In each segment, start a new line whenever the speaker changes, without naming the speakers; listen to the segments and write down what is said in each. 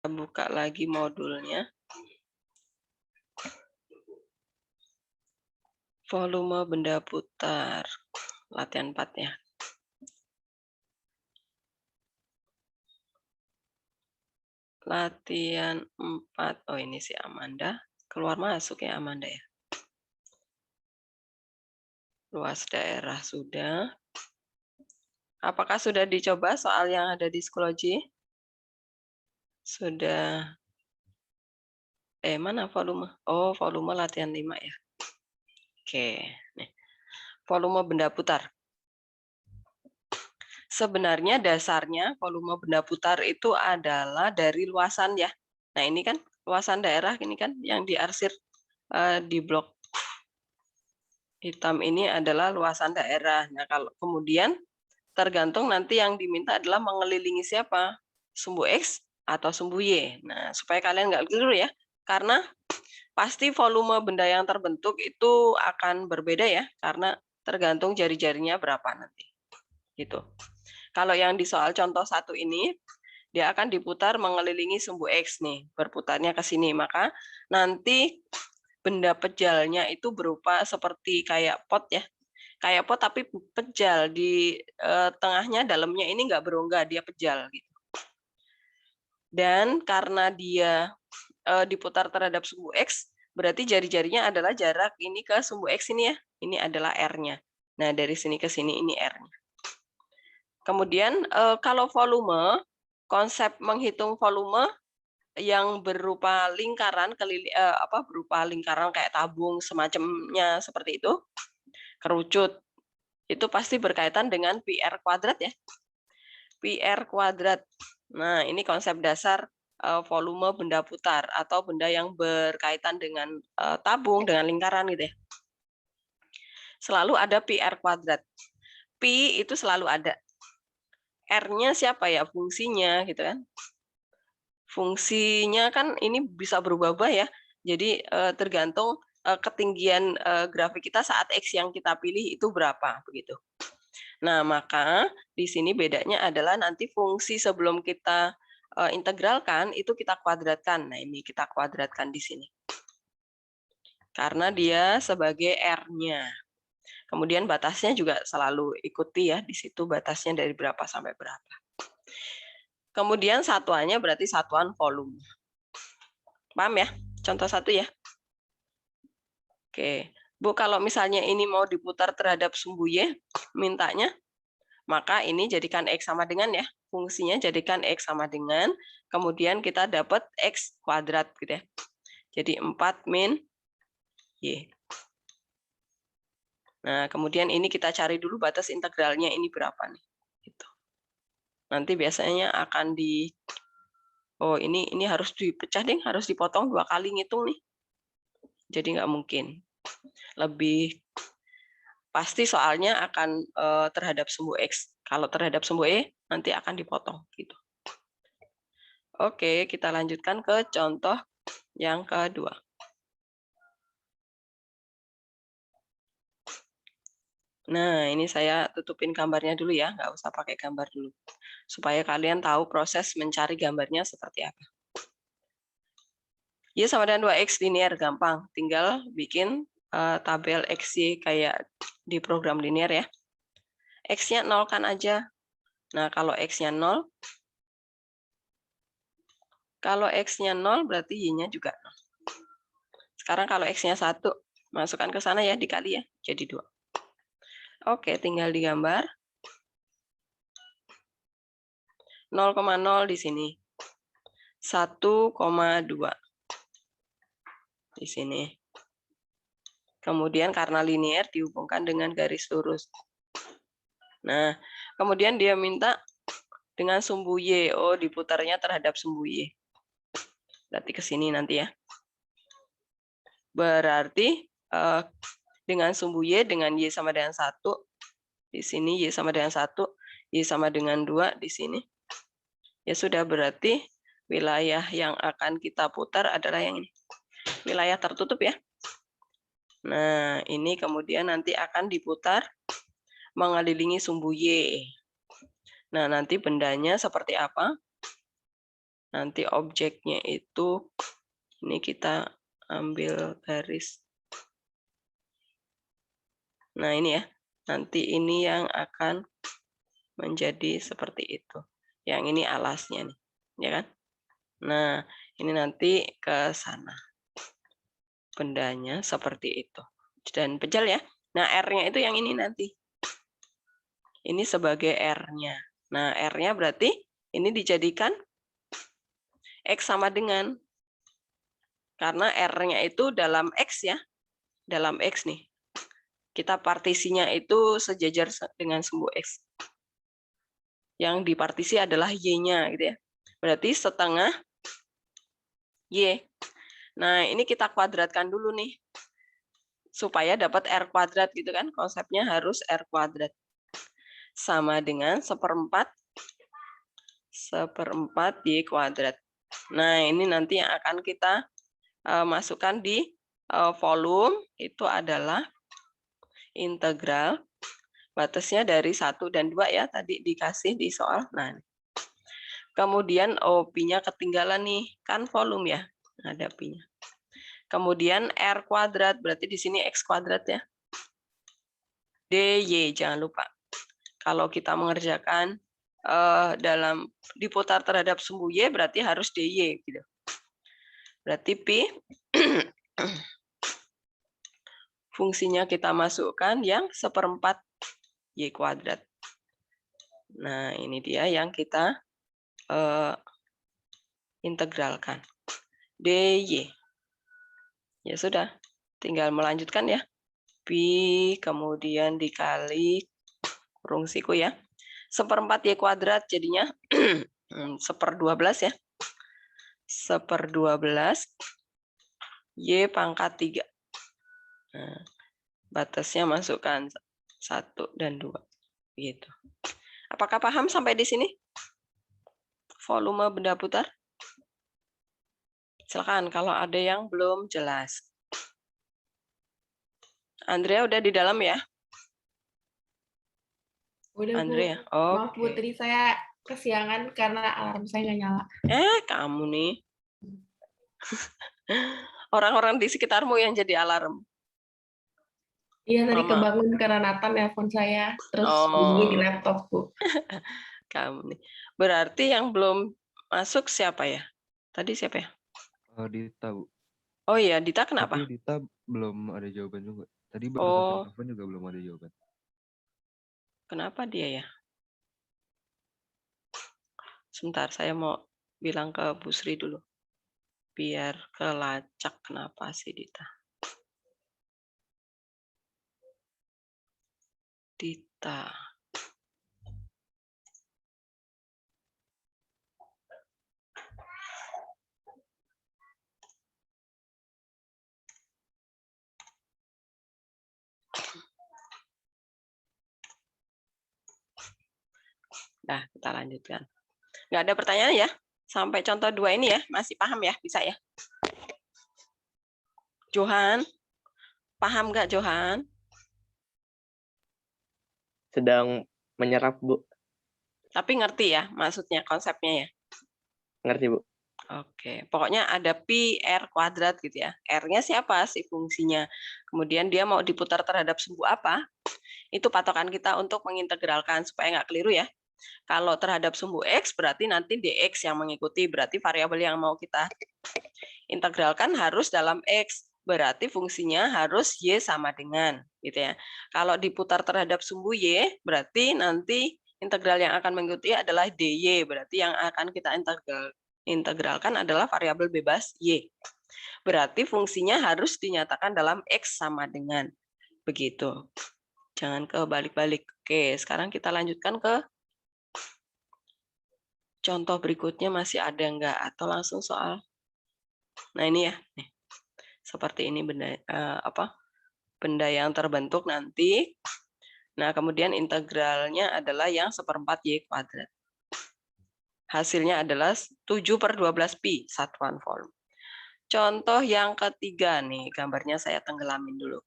buka lagi modulnya. Volume benda putar, latihan 4 ya. Latihan 4, oh ini si Amanda, keluar masuk ya Amanda ya. Luas daerah sudah. Apakah sudah dicoba soal yang ada di Schoology? Sudah. Mana volume? Oh, volume latihan 5 ya. Oke, nih. Volume benda putar. Sebenarnya dasarnya volume benda putar itu adalah dari luasan ya. Nah, ini kan luasan daerah ini kan yang diarsir di blok hitam ini adalah luasan daerah. Nah, kalau kemudian tergantung nanti yang diminta adalah mengelilingi siapa? Sumbu X atau sumbu Y. Nah, supaya kalian nggak keliru ya. Karena pasti volume benda yang terbentuk itu akan berbeda ya, karena tergantung jari-jarinya berapa nanti. Gitu. Kalau yang di soal contoh 1 ini, dia akan diputar mengelilingi sumbu X nih, berputarnya ke sini. Maka nanti benda pejalnya itu berupa seperti kayak pot ya. Kayak pot tapi pejal, di tengahnya dalamnya ini nggak berongga, dia pejal gitu. Dan karena dia diputar terhadap sumbu X, berarti jari-jarinya adalah jarak ini ke sumbu X ini ya. Ini adalah R-nya. Nah, dari sini ke sini ini R-nya. Kemudian kalau volume, konsep menghitung volume yang berupa lingkaran berupa lingkaran kayak tabung semacamnya seperti itu, kerucut, itu pasti berkaitan dengan PR kuadrat ya. PR kuadrat. Nah, ini konsep dasar volume benda putar atau benda yang berkaitan dengan tabung, dengan lingkaran gitu ya. Selalu ada PR kuadrat. Pi itu selalu ada. R-nya siapa ya? Fungsinya gitu kan. Fungsinya kan ini bisa berubah-ubah ya. Jadi tergantung ketinggian grafik kita saat X yang kita pilih itu berapa begitu. Nah, maka di sini bedanya adalah nanti fungsi sebelum kita integralkan itu kita kuadratkan. Nah, ini kita kuadratkan di sini. Karena dia sebagai R-nya. Kemudian batasnya juga selalu ikuti ya, di situ batasnya dari berapa sampai berapa. Kemudian satuannya berarti satuan volume. Paham ya? Contoh 1 ya. Oke. Bu, kalau misalnya ini mau diputar terhadap sumbu Y, mintanya, maka ini jadikan X sama dengan ya. Fungsinya jadikan X sama dengan, kemudian kita dapat X kuadrat gitu ya. Jadi 4 min Y. Nah, kemudian ini kita cari dulu batas integralnya ini berapa nih. Gitu. Nanti biasanya akan oh ini harus dipecah deh, harus dipotong 2 kali ngitung nih. Jadi nggak mungkin. Lebih pasti soalnya akan terhadap sumbu X. Kalau terhadap sumbu E, nanti akan dipotong. Gitu. Oke, kita lanjutkan ke contoh yang kedua. Nah, ini saya tutupin gambarnya dulu ya, nggak usah pakai gambar dulu. Supaya kalian tahu proses mencari gambarnya seperti apa. Y sama dengan 2X linear, gampang. Tinggal bikin tabel XY kayak di program linear ya. X-nya 0 kan aja. Nah, kalau X-nya 0, berarti Y-nya juga 0. Sekarang kalau X-nya 1, masukkan ke sana ya, dikali ya, jadi 2. Oke, tinggal digambar. 0,0 di sini. 1,2 di sini. Kemudian karena linear dihubungkan dengan garis lurus. Nah, kemudian dia minta dengan sumbu Y. Oh, diputarnya terhadap sumbu Y. Berarti ke sini nanti ya. Berarti dengan sumbu Y dengan Y sama dengan 1. Di sini Y sama dengan 1. Y sama dengan 2 di sini. Ya sudah, berarti wilayah yang akan kita putar adalah yang ini. Wilayah tertutup ya. Nah, ini kemudian nanti akan diputar mengelilingi sumbu Y. Nah, nanti bendanya seperti apa? Nanti objeknya itu, ini kita ambil garis. Nah ini ya, nanti ini yang akan menjadi seperti itu. Yang ini alasnya nih, ya kan? Nah, ini nanti ke sana. Bendanya seperti itu. Dan pejal ya. Nah, R-nya itu yang ini nanti. Ini sebagai R-nya. Nah, R-nya berarti ini dijadikan X sama dengan. Karena R-nya itu dalam X ya. Dalam X nih. Kita partisinya itu sejajar dengan sumbu X. Yang dipartisi adalah Y-nya gitu ya. Berarti setengah Y. Nah, ini kita kuadratkan dulu nih. Supaya dapat R kuadrat gitu kan. Konsepnya harus R kuadrat. Sama dengan seperempat Y kuadrat. Nah, ini nanti yang akan kita masukkan di volume. Itu adalah integral. Batasnya dari 1 dan 2 ya. Tadi dikasih di soal. Nah, kemudian P-nya ketinggalan nih. Kan volume ya. Ada P-nya. Kemudian R kuadrat. Berarti di sini X kuadrat ya. DY. Jangan lupa. Kalau kita mengerjakan dalam diputar terhadap sumbu Y, berarti harus DY. Gitu. Berarti P fungsinya kita masukkan yang seperempat Y kuadrat. Nah, ini dia yang kita integralkan. DY. Ya sudah, tinggal melanjutkan ya. Pi kemudian dikali kurung siku ya. Seperempat Y kuadrat jadinya 1/12 ya. 1/12 Y pangkat 3. Nah, batasnya masukkan 1 dan 2. Gitu. Apakah paham sampai di sini? Volume benda putar? Silakan kalau ada yang belum jelas. Andrea udah di dalam ya?
Udah, Bu.
Andrea. Oh.
Maaf, Bu, tadi saya kesiangan karena alarm saya nggak nyala.
Kamu nih. Orang-orang di sekitarmu yang jadi alarm.
Iya, tadi
Mama.
kebangun karena Nathan nelpon saya, terus bunyi di laptop, Bu.
Kamu nih. Berarti yang belum masuk siapa ya? Tadi siapa ya?
Dita, Bu.
Oh iya, Dita kenapa?
Tapi Dita belum ada jawaban juga. Tadi barusan telepon juga belum ada jawaban.
Kenapa dia ya? Sebentar, saya mau bilang ke Bu Sri dulu. Biar kelacak kenapa sih Dita. Dita. Nah, kita lanjutkan. Nggak ada pertanyaan ya? Sampai contoh 2 ini ya? Masih paham ya? Bisa ya? Johan? Paham nggak Johan?
Sedang menyerap, Bu.
Tapi ngerti ya maksudnya, konsepnya ya?
Ngerti, Bu.
Oke, pokoknya ada pi R kuadrat gitu ya. R-nya siapa sih fungsinya? Kemudian dia mau diputar terhadap sumbu apa? Itu patokan kita untuk mengintegralkan supaya nggak keliru ya. Kalau terhadap sumbu X berarti nanti dx yang mengikuti. Berarti variabel yang mau kita integralkan harus dalam X. Berarti fungsinya harus Y sama dengan. Gitu ya. Kalau diputar terhadap sumbu Y, berarti nanti integral yang akan mengikuti adalah dy. Berarti yang akan kita integralkan adalah variabel bebas Y. Berarti fungsinya harus dinyatakan dalam X sama dengan. Begitu. Jangan kebalik-balik. Oke, sekarang kita lanjutkan ke contoh berikutnya. Masih ada nggak? Atau langsung soal? Nah ini ya. Nih. Seperti ini benda benda yang terbentuk nanti. Nah kemudian integralnya adalah yang 1/4 Y kuadrat. Hasilnya adalah 7/12 pi satuan volume. Contoh yang ketiga nih, gambarnya saya tenggelamin dulu.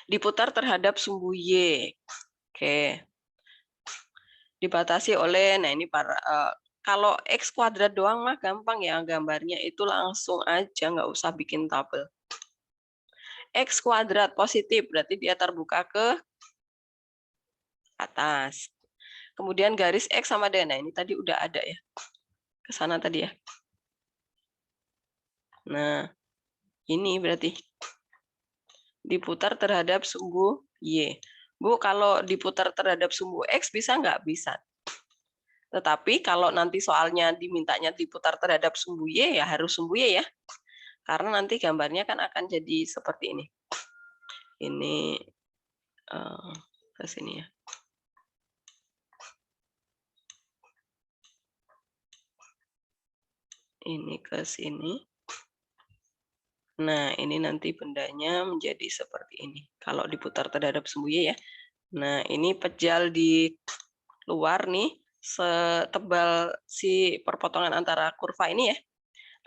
Diputar terhadap sumbu Y. Oke. Dibatasi oleh, nah ini Kalau X kuadrat doang mah gampang ya gambarnya, itu langsung aja, nggak usah bikin tabel. X kuadrat positif, berarti dia terbuka ke atas. Kemudian garis X sama dengan, nah ini tadi udah ada ya, ke sana tadi ya. Nah, ini berarti diputar terhadap sumbu Y. Bu, kalau diputar terhadap sumbu X bisa nggak? Bisa. Tetapi kalau nanti soalnya dimintanya diputar terhadap sumbu Y, ya harus sumbu Y ya. Karena nanti gambarnya kan akan jadi seperti ini. Ini ke sini ya. Ini ke sini. Nah, ini nanti bendanya menjadi seperti ini. Kalau diputar terhadap sumbu Y ya. Nah, ini pejal di luar nih, setebal si perpotongan antara kurva ini ya.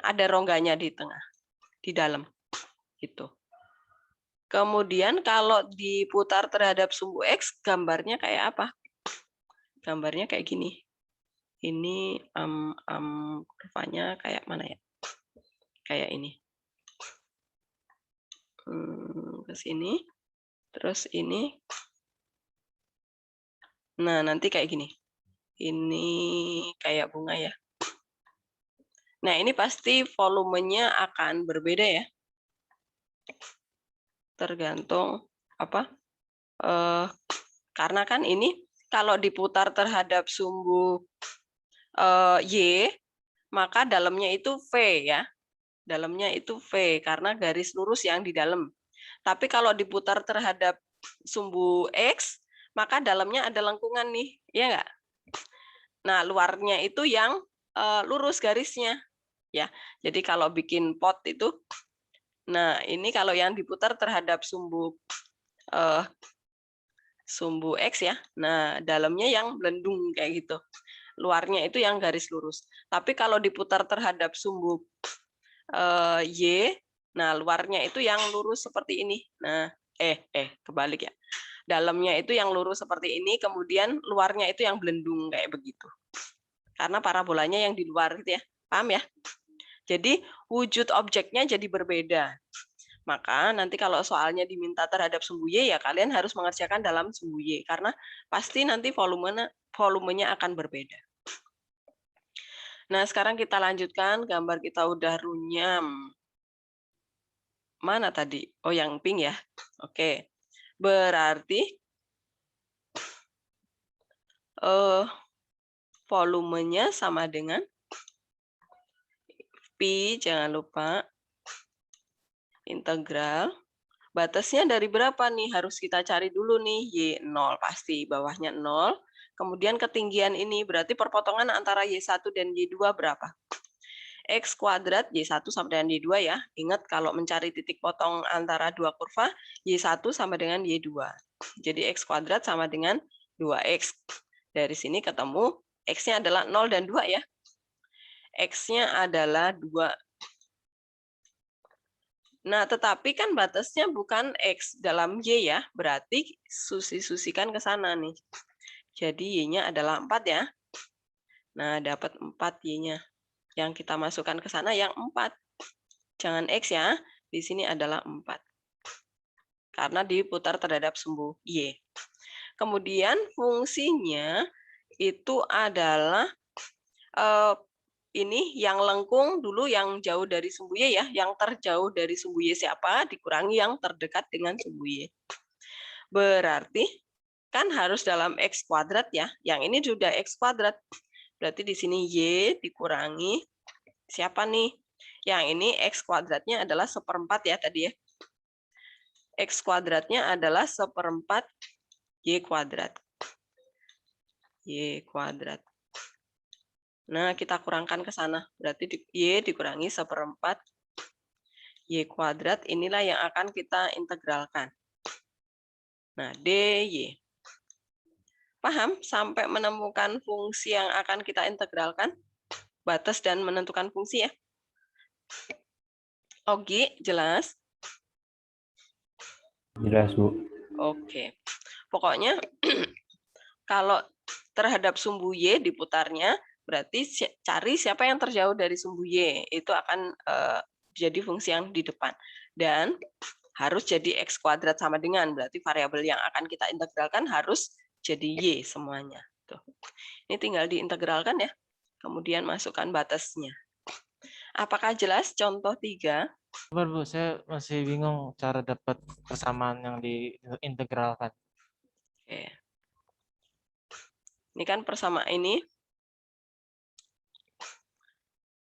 Ada rongganya di tengah, di dalam. Gitu. Kemudian kalau diputar terhadap sumbu X, gambarnya kayak apa? Gambarnya kayak gini. Ini kurvanya kayak mana ya? Kayak ini. Ke sini. Terus ini. Nah, nanti kayak gini. Ini kayak bunga ya. Nah, ini pasti volumenya akan berbeda ya. Tergantung apa? Karena kan ini kalau diputar terhadap sumbu Y, maka dalamnya itu V ya. Dalamnya itu V karena garis lurus yang di dalam. Tapi kalau diputar terhadap sumbu X, maka dalamnya ada lengkungan nih, ya nggak? Nah, luarnya itu yang lurus garisnya, ya. Jadi kalau bikin pot itu, nah ini kalau yang diputar terhadap sumbu sumbu X ya, nah dalamnya yang melendung kayak gitu. Luarnya itu yang garis lurus. Tapi kalau diputar terhadap sumbu Y, nah luarnya itu yang lurus seperti ini. Nah, kebalik ya. Dalamnya itu yang lurus seperti ini, kemudian luarnya itu yang belendung kayak begitu. Karena parabolanya yang di luar gitu ya. Paham ya? Jadi wujud objeknya jadi berbeda. Maka nanti kalau soalnya diminta terhadap sumbu Y, ya kalian harus mengerjakan dalam sumbu Y. Karena pasti nanti volumenya akan berbeda. Nah, sekarang kita lanjutkan. Gambar kita udah runyam. Mana tadi? Oh, yang pink ya. Oke. Berarti volumenya sama dengan Pi, jangan lupa. Integral. Batasnya dari berapa nih? Harus kita cari dulu nih. Y0 pasti. Bawahnya 0. Kemudian ketinggian ini berarti perpotongan antara Y1 dan Y2 berapa? X kuadrat Y1 sama dengan Y2 ya. Ingat kalau mencari titik potong antara dua kurva, Y1 sama dengan Y2. Jadi X kuadrat sama dengan 2X. Dari sini ketemu X-nya adalah 0 dan 2 ya. X-nya adalah 2. Nah, tetapi kan batasnya bukan X dalam Y ya. Berarti susi-susikan ke sana nih. Jadi Y-nya adalah 4 ya. Nah, dapat 4 Y-nya. Yang kita masukkan ke sana yang 4. Jangan X ya. Di sini adalah 4. Karena diputar terhadap sumbu Y. Kemudian fungsinya itu adalah ini yang lengkung dulu yang jauh dari sumbu Y ya. Yang terjauh dari sumbu Y siapa? Dikurangi yang terdekat dengan sumbu Y. Berarti kan harus dalam X kuadrat ya. Yang ini sudah X kuadrat. Berarti di sini Y dikurangi siapa nih? Yang ini X kuadratnya adalah 1/4 ya tadi ya. X kuadratnya adalah 1/4 Y kuadrat. Y kuadrat. Nah, kita kurangkan ke sana. Berarti Y dikurangi 1/4 Y kuadrat. Inilah yang akan kita integralkan. Nah, DY. Paham? Sampai menemukan fungsi yang akan kita integralkan. Batas dan menentukan fungsi ya. Ogi, jelas?
Jelas, Bu.
Oke. Pokoknya kalau terhadap sumbu Y diputarnya, berarti cari siapa yang terjauh dari sumbu Y. Itu akan jadi fungsi yang di depan. Dan harus jadi X kuadrat sama dengan, berarti variabel yang akan kita integralkan harus jadi Y semuanya. Tuh. Ini tinggal diintegralkan ya. Kemudian masukkan batasnya. Apakah jelas contoh 3?
Sabar Bu, saya masih bingung cara dapat persamaan yang diintegralkan.
Oke. Ini kan persamaan ini.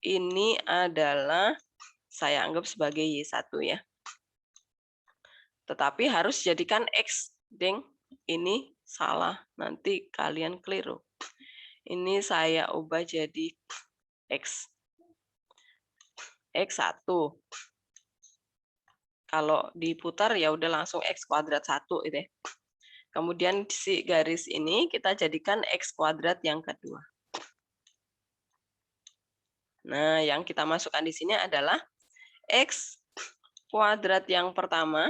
Ini adalah saya anggap sebagai Y1 ya. Tetapi harus jadikan X, deng. Ini salah, nanti kalian keliru. Ini saya ubah jadi X. X1. Kalau diputar ya udah langsung X kuadrat 1 itu ya. Kemudian si garis ini kita jadikan X kuadrat yang kedua. Nah, yang kita masukkan di sini adalah X kuadrat yang pertama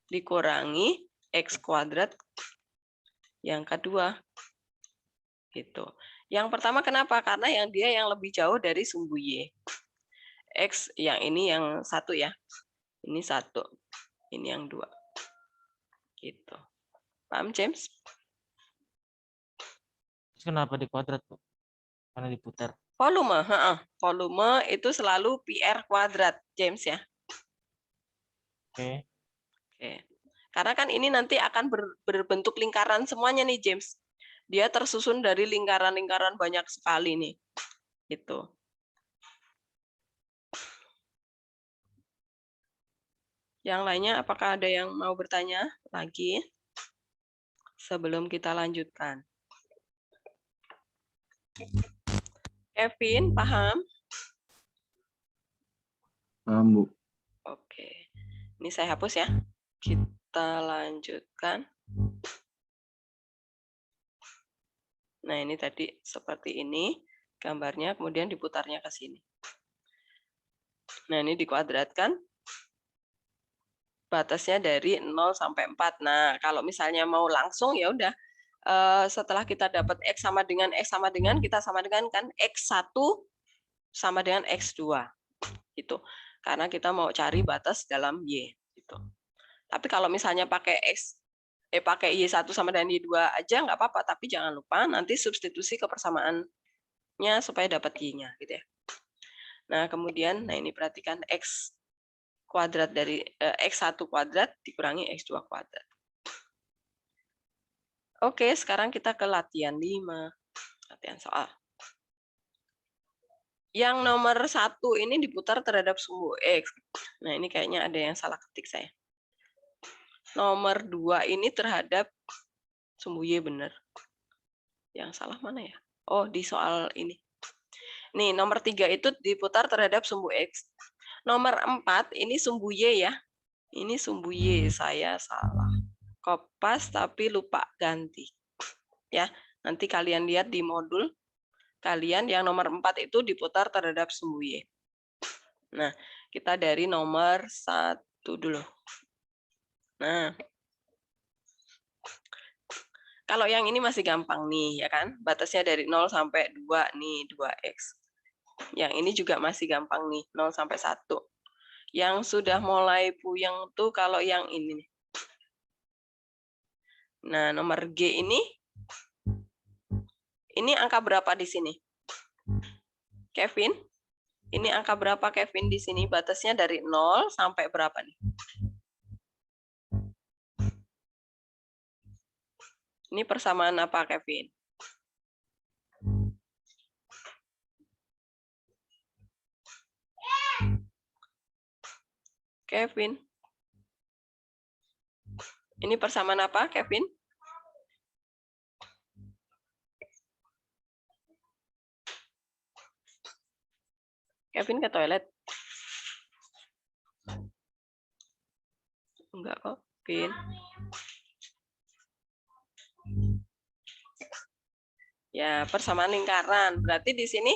dikurangi X kuadrat yang kedua. Gitu. Yang pertama kenapa? Karena yang dia yang lebih jauh dari sumbu Y. X yang ini yang 1 ya. Ini 1. Ini yang 2. Gitu. Paham, James?
Kenapa di kuadrat, Bu? Karena diputar.
Volume, volume itu selalu PR kuadrat, James ya.
Oke.
Oke. Karena kan ini nanti akan berbentuk lingkaran semuanya nih, James. Dia tersusun dari lingkaran-lingkaran banyak sekali nih. Gitu. Yang lainnya, apakah ada yang mau bertanya lagi? Sebelum kita lanjutkan. Kevin, paham?
Paham, Bu.
Oke. Ini saya hapus ya. Kita lanjutkan. Nah, ini tadi seperti ini gambarnya, kemudian diputarnya ke sini. Nah, ini dikuadratkan. Batasnya dari 0 sampai 4. Nah, kalau misalnya mau langsung ya udah setelah kita dapat X sama dengan X sama dengan, kita sama dengan kan X1 sama dengan X2. Gitu. Karena kita mau cari batas dalam Y gitu. Tapi kalau misalnya pakai pakai Y1 sama dengan Y2 aja nggak apa-apa, tapi jangan lupa nanti substitusi ke persamaannya supaya dapat Y-nya gitu ya. Nah, kemudian ini perhatikan X kuadrat dari X1 kuadrat dikurangi X2 kuadrat. Oke, sekarang kita ke latihan 5. Latihan soal. Yang nomor 1 ini diputar terhadap sumbu X. Nah, ini kayaknya ada yang salah ketik saya. Nomor 2 ini terhadap sumbu Y benar. Yang salah mana ya? Oh, di soal ini. Nih, nomor 3 itu diputar terhadap sumbu X. Nomor 4 ini sumbu Y ya. Ini sumbu Y, saya salah. Kopas tapi lupa ganti. Ya, nanti kalian lihat di modul kalian yang nomor 4 itu diputar terhadap sumbu Y. Nah, kita dari nomor 1 dulu. Nah, kalau yang ini masih gampang nih, ya kan? Batasnya dari 0 sampai 2 nih, 2X. Yang ini juga masih gampang nih, 0 sampai 1. Yang sudah mulai puyeng tuh kalau yang ini. Nah, nomor G ini angka berapa di sini? Kevin? Ini angka berapa Kevin di sini? Batasnya dari 0 sampai berapa nih? Ini persamaan apa, Kevin? Kevin. Ini persamaan apa, Kevin? Kevin ke toilet? Enggak kok, Kevin. Ya, persamaan lingkaran. Berarti di sini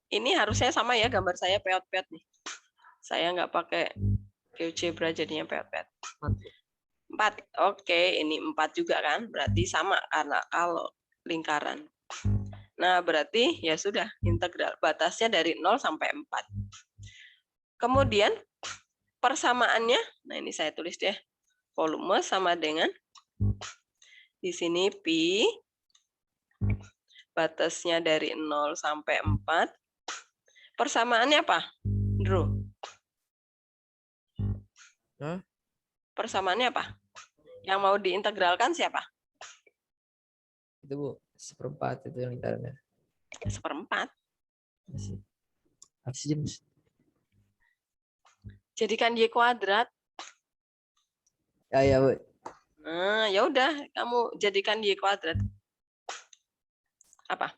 ini harusnya sama ya gambar saya peot-peot nih. Saya nggak pakai GeoGebra jadinya peot-peot. 4. Oke, ini 4 juga kan? Berarti sama karena kalau lingkaran. Nah, berarti ya sudah, integral batasnya dari 0 sampai 4. Kemudian persamaannya, nah ini saya tulis deh, volume sama dengan di sini pi, batasnya dari 0 sampai 4. Persamaannya apa, Drew?
Hah?
Persamaannya apa? Yang mau diintegralkan siapa?
Itu Bu, 1/4 itu yang lingkarannya.
1/4.
Masih. Apa sih, James?
Jadikan Y kuadrat.
Ya, Bu.
Nah, ya udah, kamu jadikan Y kuadrat. Apa?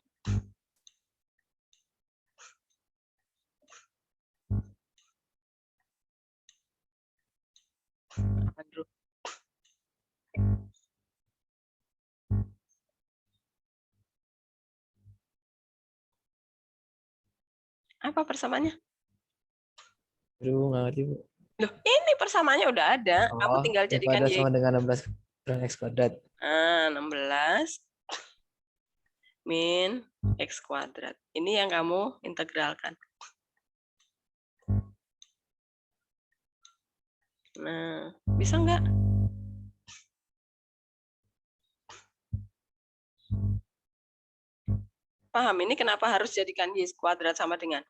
Apa, Drew? Apa persamaannya?
Aduh, nggak ngerti, Bu.
Loh, ini persamaannya udah ada. Kamu tinggal
Y
jadikan
kuadrat
Y.
sama dengan 16 kurang X kuadrat.
16 min X kuadrat. Ini yang kamu integralkan. Nah, bisa nggak? Paham ini kenapa harus jadikan Y kuadrat sama dengan?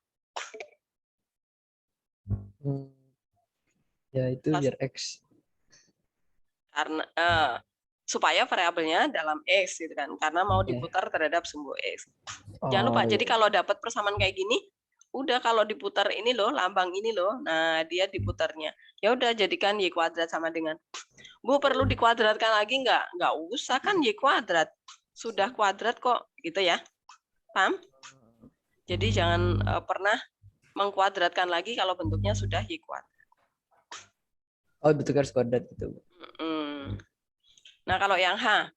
Ya, itu biar X.
Karena supaya variabelnya dalam X gitu kan. Karena mau diputar terhadap sumbu X. Jangan lupa, jadi kalau dapat persamaan kayak gini, udah kalau diputar ini loh, lambang ini loh. Nah, dia diputarnya. Ya udah jadikan Y kuadrat sama dengan. Bu, perlu dikuadratkan lagi nggak? Nggak usah kan Y kuadrat. Sudah kuadrat kok, gitu ya. Paham? Jadi jangan pernah mengkuadratkan lagi kalau bentuknya sudah Y kuadrat.
Oh, betul garis kuadrat gitu.
Nah, kalau yang H.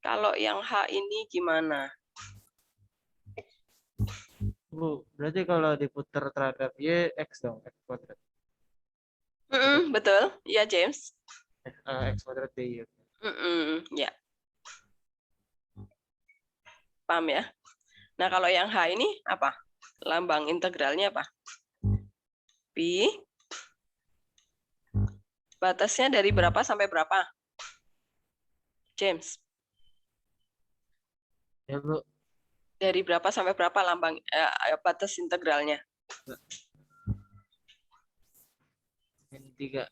Kalau yang H ini gimana?
Bu, berarti kalau diputar terhadap Y, X dong, X kuadrat.
Betul, ya James.
X kuadrat DY.
Ya. Paham ya? Nah, kalau yang H ini apa? Lambang integralnya apa? Pi. Batasnya dari berapa sampai berapa? James.
Ya, Bu.
Dari berapa sampai berapa lambang batas integralnya?
Min 3.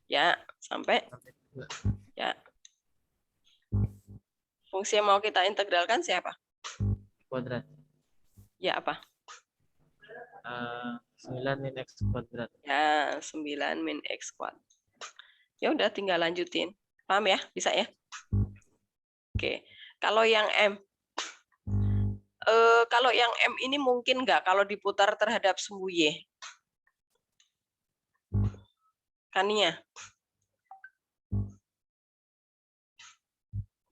Ya, sampai
2.
ya. Fungsi yang mau kita integralkan siapa?
Kuadrat.
Ya, apa?
9 min X kuadrat.
Ya, 9 min X kuadrat. Ya udah tinggal lanjutin. Paham ya? Bisa ya? Oke. Kalau yang M. Kalau yang M ini mungkin nggak kalau diputar terhadap sumbu Y? Kania?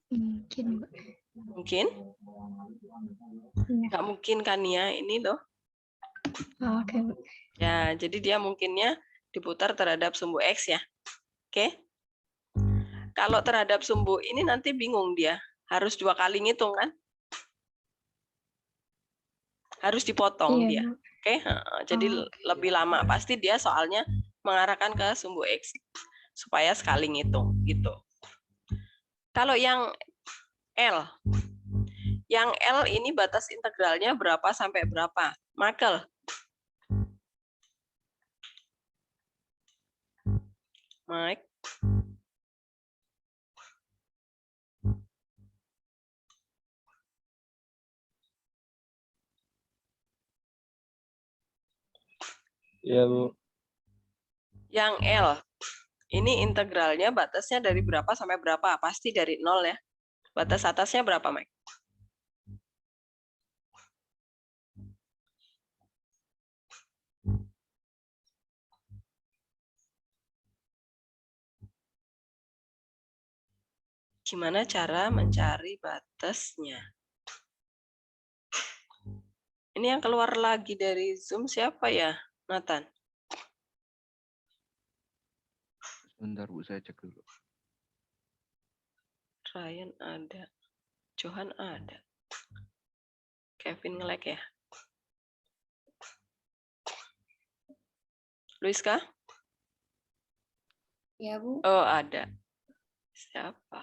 Mungkin, Mbak.
Mungkin?
Iya.
Nggak mungkin Kania ini loh.
Oke, Mbak.
Ya, jadi dia mungkinnya diputar terhadap sumbu X ya. Oke? Kalau terhadap sumbu ini nanti bingung dia. Harus 2 kali ngitung kan? Harus dipotong
Iya,
dia.
Mbak.
Oke? Jadi
Oke.
lebih lama. Pasti dia soalnya mengarahkan ke sumbu X. Supaya sekali ngitung. Gitu. Kalau yang L. Yang L ini batas integralnya berapa sampai berapa? Michael? Mike?
Iya, Bu.
Yang L. Ini integralnya batasnya dari berapa sampai berapa? Pasti dari 0 ya. Batas atasnya berapa, Mike? Gimana cara mencari batasnya? Ini yang keluar lagi dari Zoom siapa ya, Nathan?
Sebentar Bu, saya cek dulu.
Ryan ada. Johan ada. Kevin nge-lag ya. Luiska?
Ya, Bu.
Oh, ada. Siapa?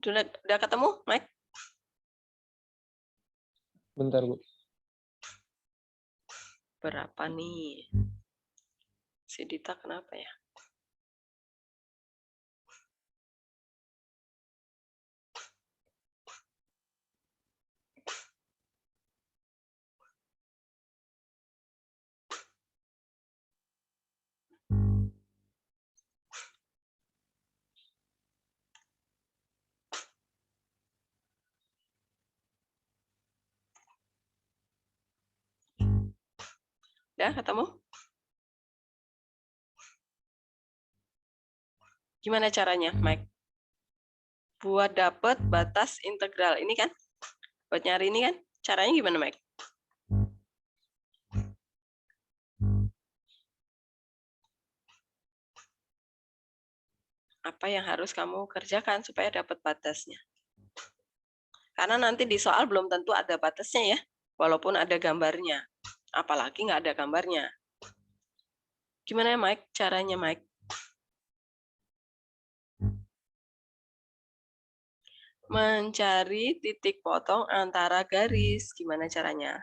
Udah ketemu, Mike?
Bentar, Bu.
Berapa nih? Si Dita kenapa ya? Udah ketemu? Gimana caranya, Mike? Buat dapat batas integral ini kan? Buat nyari ini kan? Caranya gimana, Mike? Apa yang harus kamu kerjakan supaya dapat batasnya? Karena nanti di soal belum tentu ada batasnya ya, walaupun ada gambarnya. Apalagi nggak ada gambarnya. Gimana ya, Mike? Caranya, Mike? Mencari titik potong antara garis. Gimana caranya?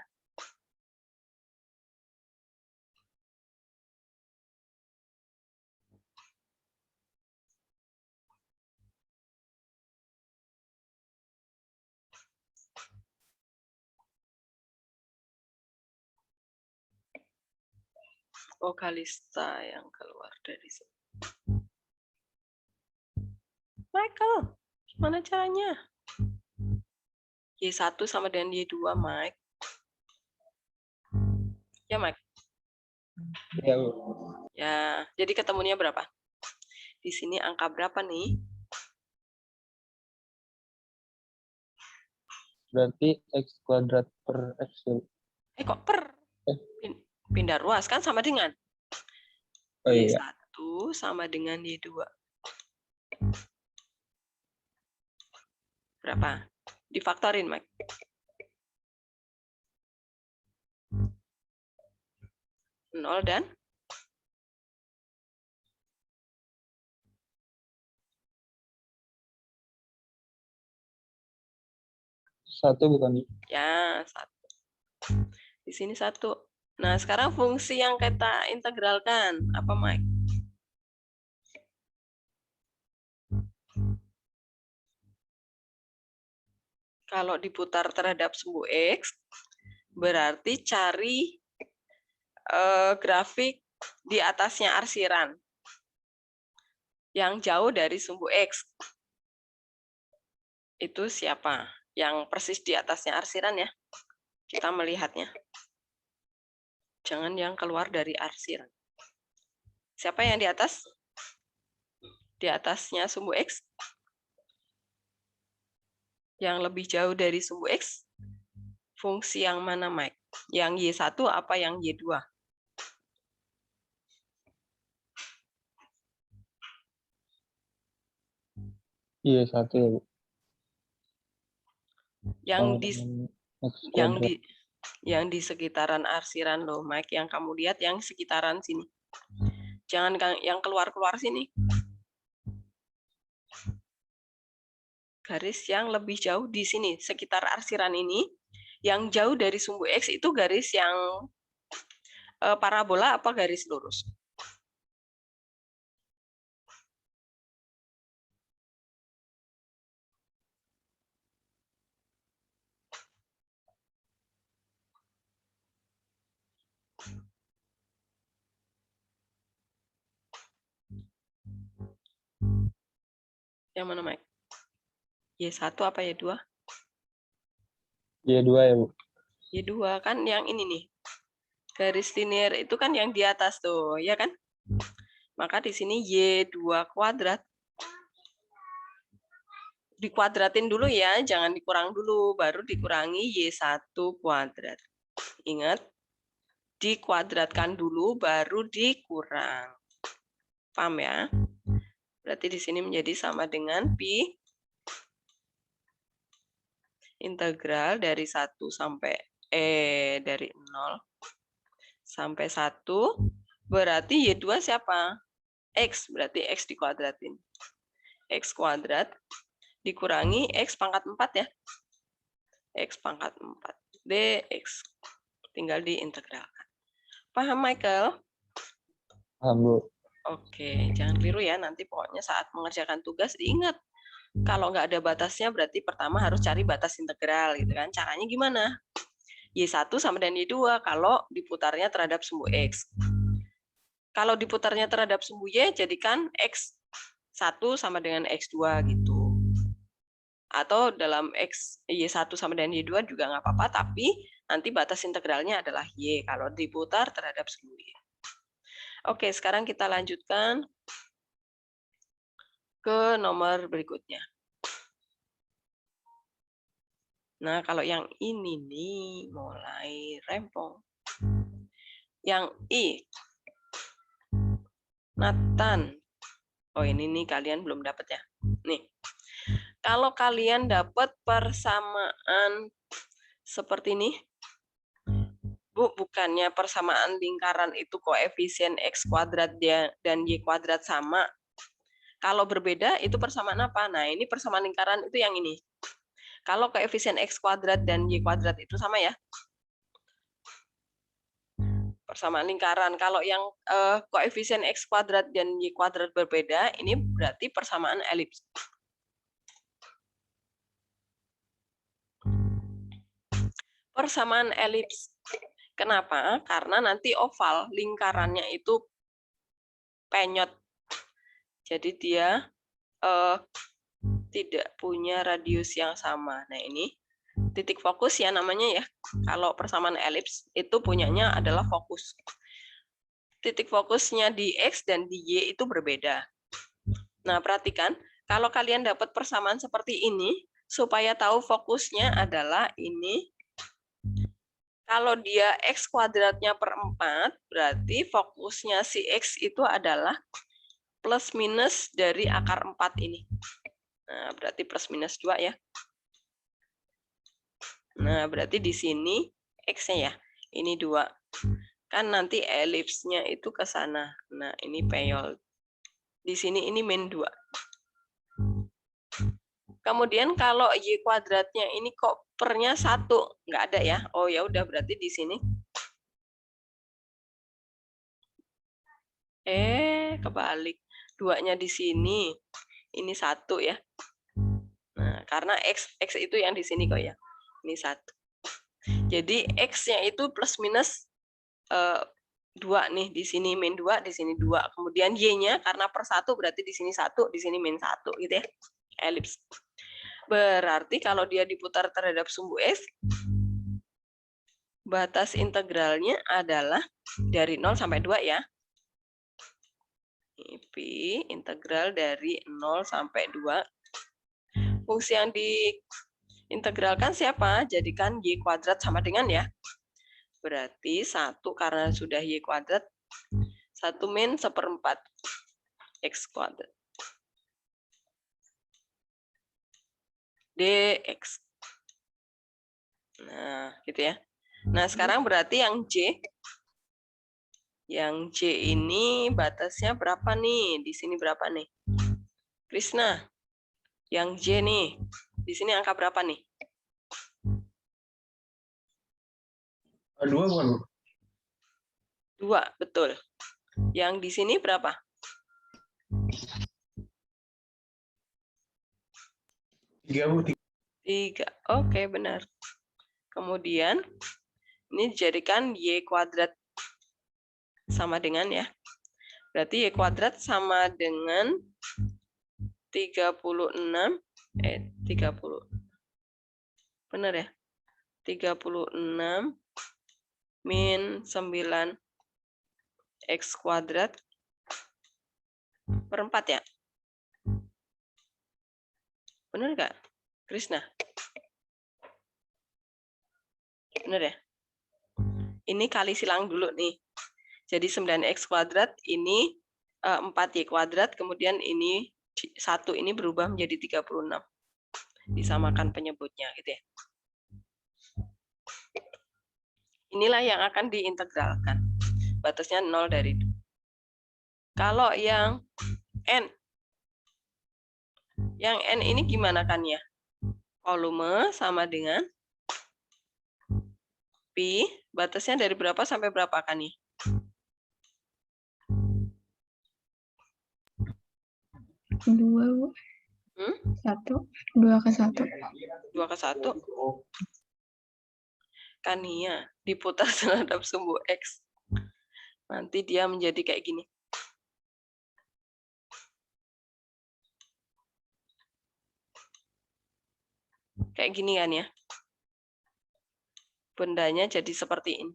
Vokalista yang keluar dari sini. Michael, gimana caranya? Y1 sama dengan Y2, Mike. Ya, Mike?
Ya, Bu.
Ya, jadi ketemunya berapa? Di sini angka berapa nih?
Berarti X kuadrat per X. Bu.
Kok per? Pindah ruas kan sama dengan?
Oh iya.
Y1 sama dengan Y2. Berapa? Difaktorin, Mike. Nol dan?
Satu bukan?
Ya, 1. Di sini 1. Nah, sekarang fungsi yang kita integralkan. Apa, Mike? Kalau diputar terhadap sumbu X, berarti cari grafik di atasnya arsiran. Yang jauh dari sumbu X. Itu siapa? Yang persis di atasnya arsiran ya. Kita melihatnya. Jangan yang keluar dari arsiran. Siapa yang di atas? Di atasnya sumbu X? Yang lebih jauh dari sumbu X? Fungsi yang mana, Mike? Yang Y1 apa yang Y2?
Y1 ya, Bu.
Yang di sekitaran arsiran loh, Mike. Yang kamu lihat yang sekitaran sini. Jangan yang keluar-keluar sini. Garis yang lebih jauh di sini, sekitar arsiran ini. Yang jauh dari sumbu X itu garis yang parabola apa garis lurus? Yang mana, Mike? Y1 apa Y2?
Y2 ya, Bu.
Y2 kan yang ini nih. Garis linear itu kan yang di atas tuh, ya kan? Maka di sini Y2 kuadrat. Dikuadratin dulu ya, jangan dikurang dulu, baru dikurangi Y1 kuadrat. Ingat, dikuadratkan dulu, baru dikurang. Paham ya? Berarti di sini menjadi sama dengan pi integral dari 1 sampai dari 0 sampai 1 berarti Y2 siapa? X, berarti X dikuadratin. X kuadrat dikurangi X pangkat 4 ya. X pangkat 4 dx. Tinggal diintegralkan. Paham, Michael?
Paham, Bu.
Oke, jangan keliru ya. Nanti pokoknya saat mengerjakan tugas diingat. Kalau nggak ada batasnya berarti pertama harus cari batas integral gitu kan. Caranya gimana? Y1 sama dengan Y2 kalau diputarnya terhadap sumbu X. Kalau diputarnya terhadap sumbu Y, jadikan X1 sama dengan X2 gitu. Atau dalam Y1 sama dengan Y2 juga nggak apa-apa, tapi nanti batas integralnya adalah Y kalau diputar terhadap sumbu Y. Oke, sekarang kita lanjutkan ke nomor berikutnya. Nah, kalau yang ini nih mulai rempong. Yang I. Nathan. Oh, ini nih kalian belum dapat ya. Nih. Kalau kalian dapat persamaan seperti ini. Bu, bukannya persamaan lingkaran itu koefisien X kuadrat dan Y kuadrat sama. Kalau berbeda itu persamaan apa? Nah, ini persamaan lingkaran itu yang ini. Kalau koefisien X kuadrat dan Y kuadrat itu sama ya. Persamaan lingkaran. Kalau yang koefisien X kuadrat dan Y kuadrat berbeda, ini berarti persamaan elips. Persamaan elips. Kenapa? Karena nanti oval, lingkarannya itu penyot. Jadi dia tidak punya radius yang sama. Nah, ini titik fokus ya namanya ya. Kalau persamaan elips itu punyanya adalah fokus. Titik fokusnya di X dan di Y itu berbeda. Nah, perhatikan, kalau kalian dapat persamaan seperti ini, supaya tahu fokusnya adalah ini. Kalau dia X kuadratnya per 4, berarti fokusnya si X itu adalah plus minus dari akar 4 ini. Nah, berarti plus minus 2 ya. Nah, berarti di sini X-nya ya. Ini 2. Kan nanti elipsnya itu ke sana. Nah, ini peyol. Di sini ini min 2. Kemudian kalau Y kuadratnya ini kok pernya 1. Nggak ada ya. Oh, ya udah berarti di sini. Kebalik. 2-nya di sini. Ini 1 ya. Nah, karena X itu yang di sini kok ya. Ini 1. Jadi X-nya itu plus minus 2 nih. Di sini min 2, di sini 2. Kemudian Y-nya karena per 1 berarti di sini 1, di sini min 1 gitu ya. Elips. Berarti kalau dia diputar terhadap sumbu X, batas integralnya adalah dari 0 sampai 2 ya. P integral dari 0 sampai 2. Fungsi yang diintegralkan siapa? Jadikan Y kuadrat sama dengan ya. Berarti 1 karena sudah Y kuadrat, 1 min 1/4 X kuadrat. Dx. Nah, gitu ya. Nah, sekarang berarti yang J. Yang J ini batasnya berapa nih? Di sini berapa nih? Krisna. Yang J nih. Di sini angka berapa nih?
2 bukan, Bu?
2, betul. Yang di sini berapa?
3, Bu.
3. Oke, benar. Kemudian ini dijadikan Y kuadrat sama dengan ya. Berarti Y kuadrat sama dengan 36. 30. Benar ya? 36 min 9 X kuadrat per 4 ya? Benar nggak, Krisna? Benar ya? Ini kali silang dulu nih. Jadi 9X kuadrat, ini 4Y kuadrat, kemudian ini 1 ini berubah menjadi 36. disamakan penyebutnya gitu ya. Inilah yang akan diintegralkan. Batasnya 0 dari 2. Kalau yang N ini gimana kan ya? Volume sama dengan Pi, batasnya dari berapa sampai berapa kan ya?
Dua, Bu. 1. 2 ke 1.
2 ke 1. Kan iya, diputar terhadap sumbu X. Nanti dia menjadi kayak gini. Kayak gini kan ya. Bendanya jadi seperti ini.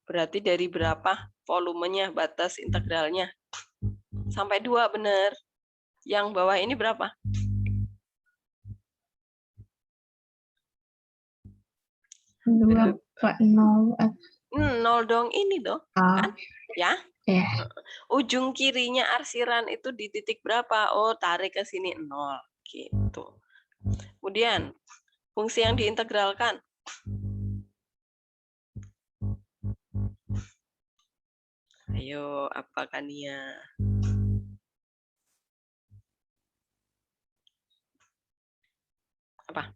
Berarti dari berapa volumenya, batas integralnya? Sampai 2 benar. Yang bawah ini berapa?
2, Pak, 0.
0 dong, ini dong. Kan? Ya.
Ya.
Ujung kirinya arsiran itu di titik berapa? Oh, tarik ke sini 0. Gitu. Kemudian, fungsi yang diintegralkan. Ayo, apa kan ya? Apa?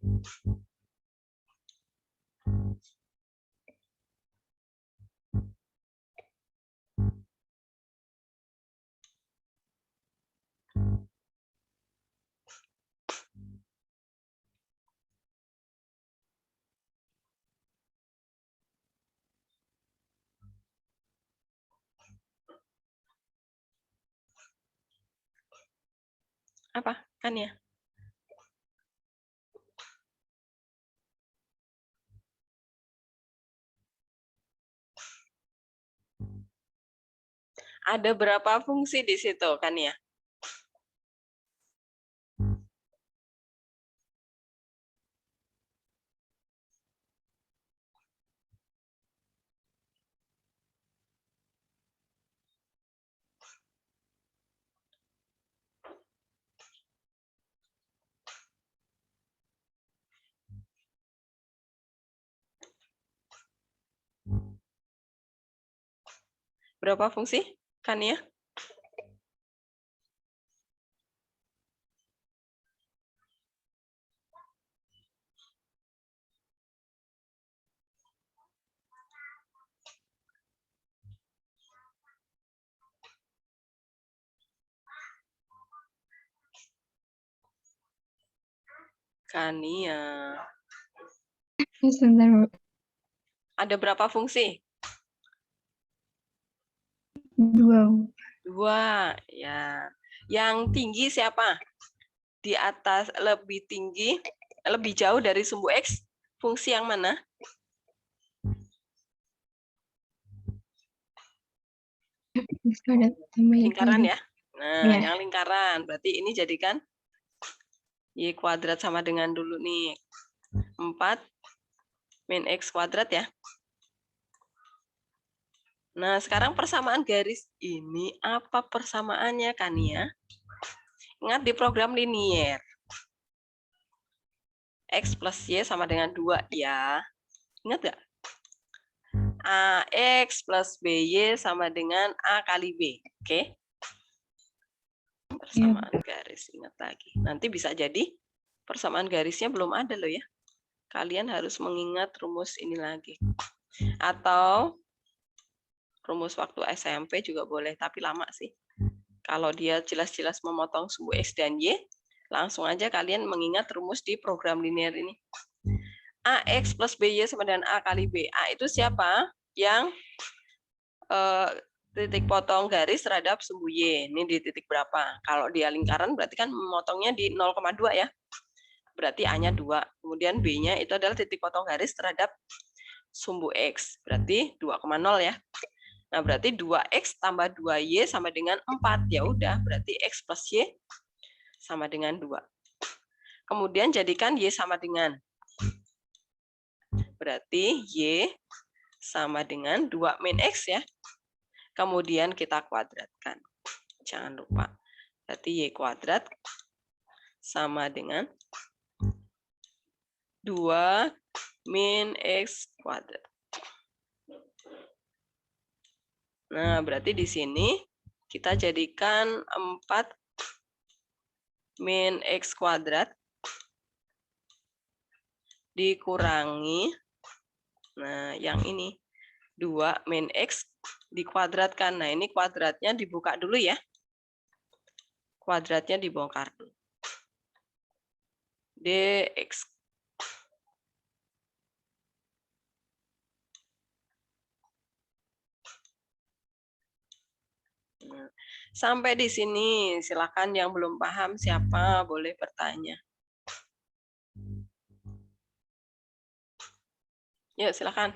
Apa kan ya? Ada berapa fungsi di situ kan ya? Berapa fungsi kan ya? Kan ya.
Sebentar, Bu.
Ada berapa fungsi?
2, Bu.
2, ya. Yang tinggi siapa? Di atas, lebih tinggi, lebih jauh dari sumbu X, fungsi yang mana? Lingkaran ya. Nah,
Ya.
yang lingkaran. Berarti ini jadikan Y kuadrat sama dengan dulu nih. 4 min X kuadrat ya. Nah, sekarang persamaan garis ini apa persamaannya kan ya? Ingat di program linier. X plus Y sama dengan 2 ya. Ingat nggak? AX plus BY sama dengan A kali B. Oke? Persamaan garis, ingat lagi. Nanti bisa jadi persamaan garisnya belum ada loh ya. Kalian harus mengingat rumus ini lagi. Atau rumus waktu SMP juga boleh, tapi lama sih. Kalau dia jelas-jelas memotong sumbu X dan Y, langsung aja kalian mengingat rumus di program linear ini. AX plus BY sama dengan A kali B. A itu siapa? Yang titik potong garis terhadap sumbu Y. Ini di titik berapa? Kalau dia lingkaran berarti kan memotongnya di 0,2 ya. Berarti A-nya 2. Kemudian B-nya itu adalah titik potong garis terhadap sumbu X. Berarti 2,0 ya. Nah, berarti 2X tambah 2Y sama dengan 4. Ya udah, berarti X plus Y sama dengan 2. Kemudian jadikan Y sama dengan. Berarti Y sama dengan 2 min X ya. Kemudian kita kuadratkan. Jangan lupa. Berarti Y kuadrat sama dengan 2 min X kuadrat. Nah, berarti di sini kita jadikan 4 min X kuadrat dikurangi, nah yang ini, 2 min X dikuadratkan. Nah, ini kuadratnya dibuka dulu ya. Kuadratnya dibongkar dulu. Dx. Sampai di sini, silakan yang belum paham siapa boleh bertanya. Yuk, silakan.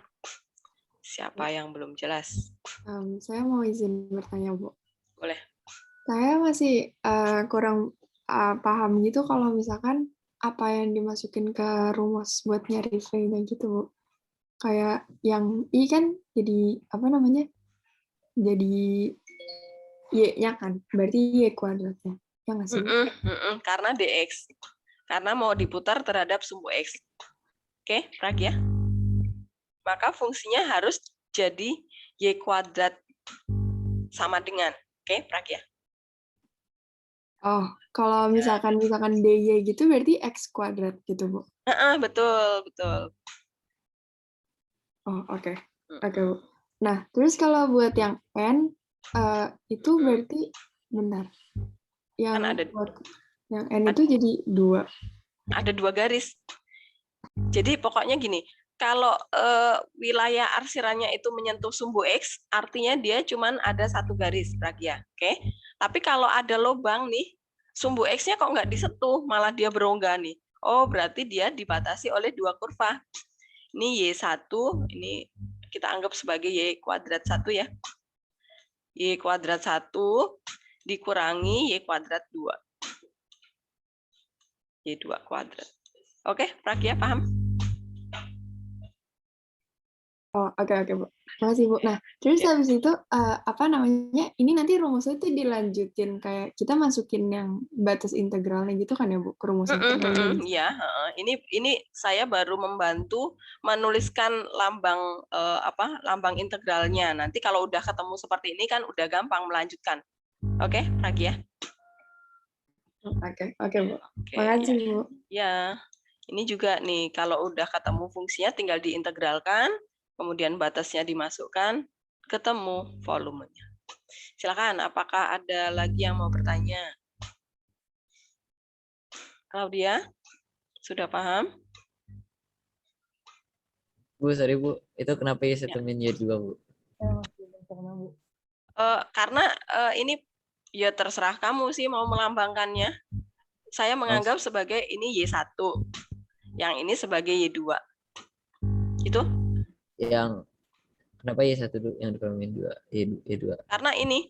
Siapa yang belum jelas?
Saya mau izin bertanya, Bu.
Boleh.
Saya masih kurang paham gitu kalau misalkan apa yang dimasukin ke rumus buat nyari V-nya gitu, Bu. Kayak yang I kan jadi apa namanya? Jadi Y-nya kan, berarti Y kuadratnya. Ya nggak sih?
Karena dx. Karena mau diputar terhadap sumbu X. Oke, Pragya. Maka fungsinya harus jadi Y kuadrat sama dengan. Oke, Pragya.
Oh, kalau misalkan DY gitu berarti X kuadrat gitu, Bu.
Betul, betul.
Oh, oke. Oke, Bu. Nah, terus kalau buat yang N, itu berarti, benar. Yang,
Kan ada,
yang N itu jadi 2.
Ada 2 garis. Jadi pokoknya gini, kalau wilayah arsirannya itu menyentuh sumbu X, artinya dia cuman ada 1 garis, Pragya. Oke? Tapi kalau ada lubang nih, sumbu X-nya kok nggak disentuh, malah dia berongga nih. Oh, berarti dia dibatasi oleh 2 kurva. Ini Y1, ini kita anggap sebagai Y kuadrat 1 ya. Y kuadrat 1 dikurangi Y kuadrat 2. Y2 kuadrat. Oke, Pragya paham?
Oh, oke, Bu. Makasih, Bu. Nah, terus habis itu, apa namanya, ini nanti rumusnya itu dilanjutin, kayak kita masukin yang batas integralnya gitu kan ya, Bu, ke rumus integralnya.
Iya, ini saya baru membantu menuliskan lambang lambang integralnya. Nanti kalau udah ketemu seperti ini kan udah gampang melanjutkan. Oke, Pragya?
Oke, Bu. Makasih, Bu.
Ya, ini juga nih, kalau udah ketemu fungsinya tinggal diintegralkan, kemudian batasnya dimasukkan, ketemu volumenya. Silakan, apakah ada lagi yang mau bertanya? Claudia, sudah paham?
Bu, sorry Bu, itu kenapa Y1 min Y2, Bu?
Karena ini ya terserah kamu sih mau melambangkannya. Saya menganggap sebagai ini Y1, yang ini sebagai Y2. Itu?
Yang kenapa Y1 dulu yang dikurangi min 2, Y2?
Karena ini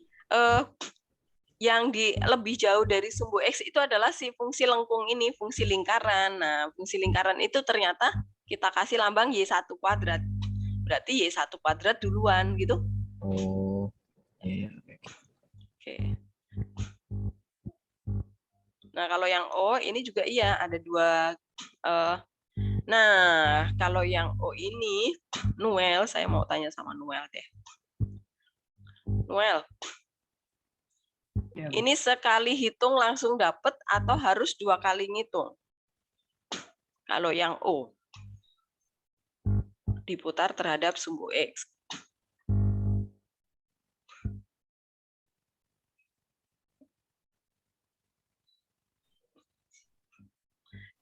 yang lebih jauh dari sumbu X itu adalah si fungsi lengkung ini, fungsi lingkaran. Nah, fungsi lingkaran itu ternyata kita kasih lambang Y1 kuadrat. Berarti Y1 kuadrat duluan gitu.
Oh, iya.
Oke. Nah, kalau yang O ini juga iya, ada 2. Nah, kalau yang O ini, Noel, saya mau tanya sama Noel deh. Noel, ini sekali hitung langsung dapat atau harus 2 kali ngitung? Kalau yang O, diputar terhadap sumbu X.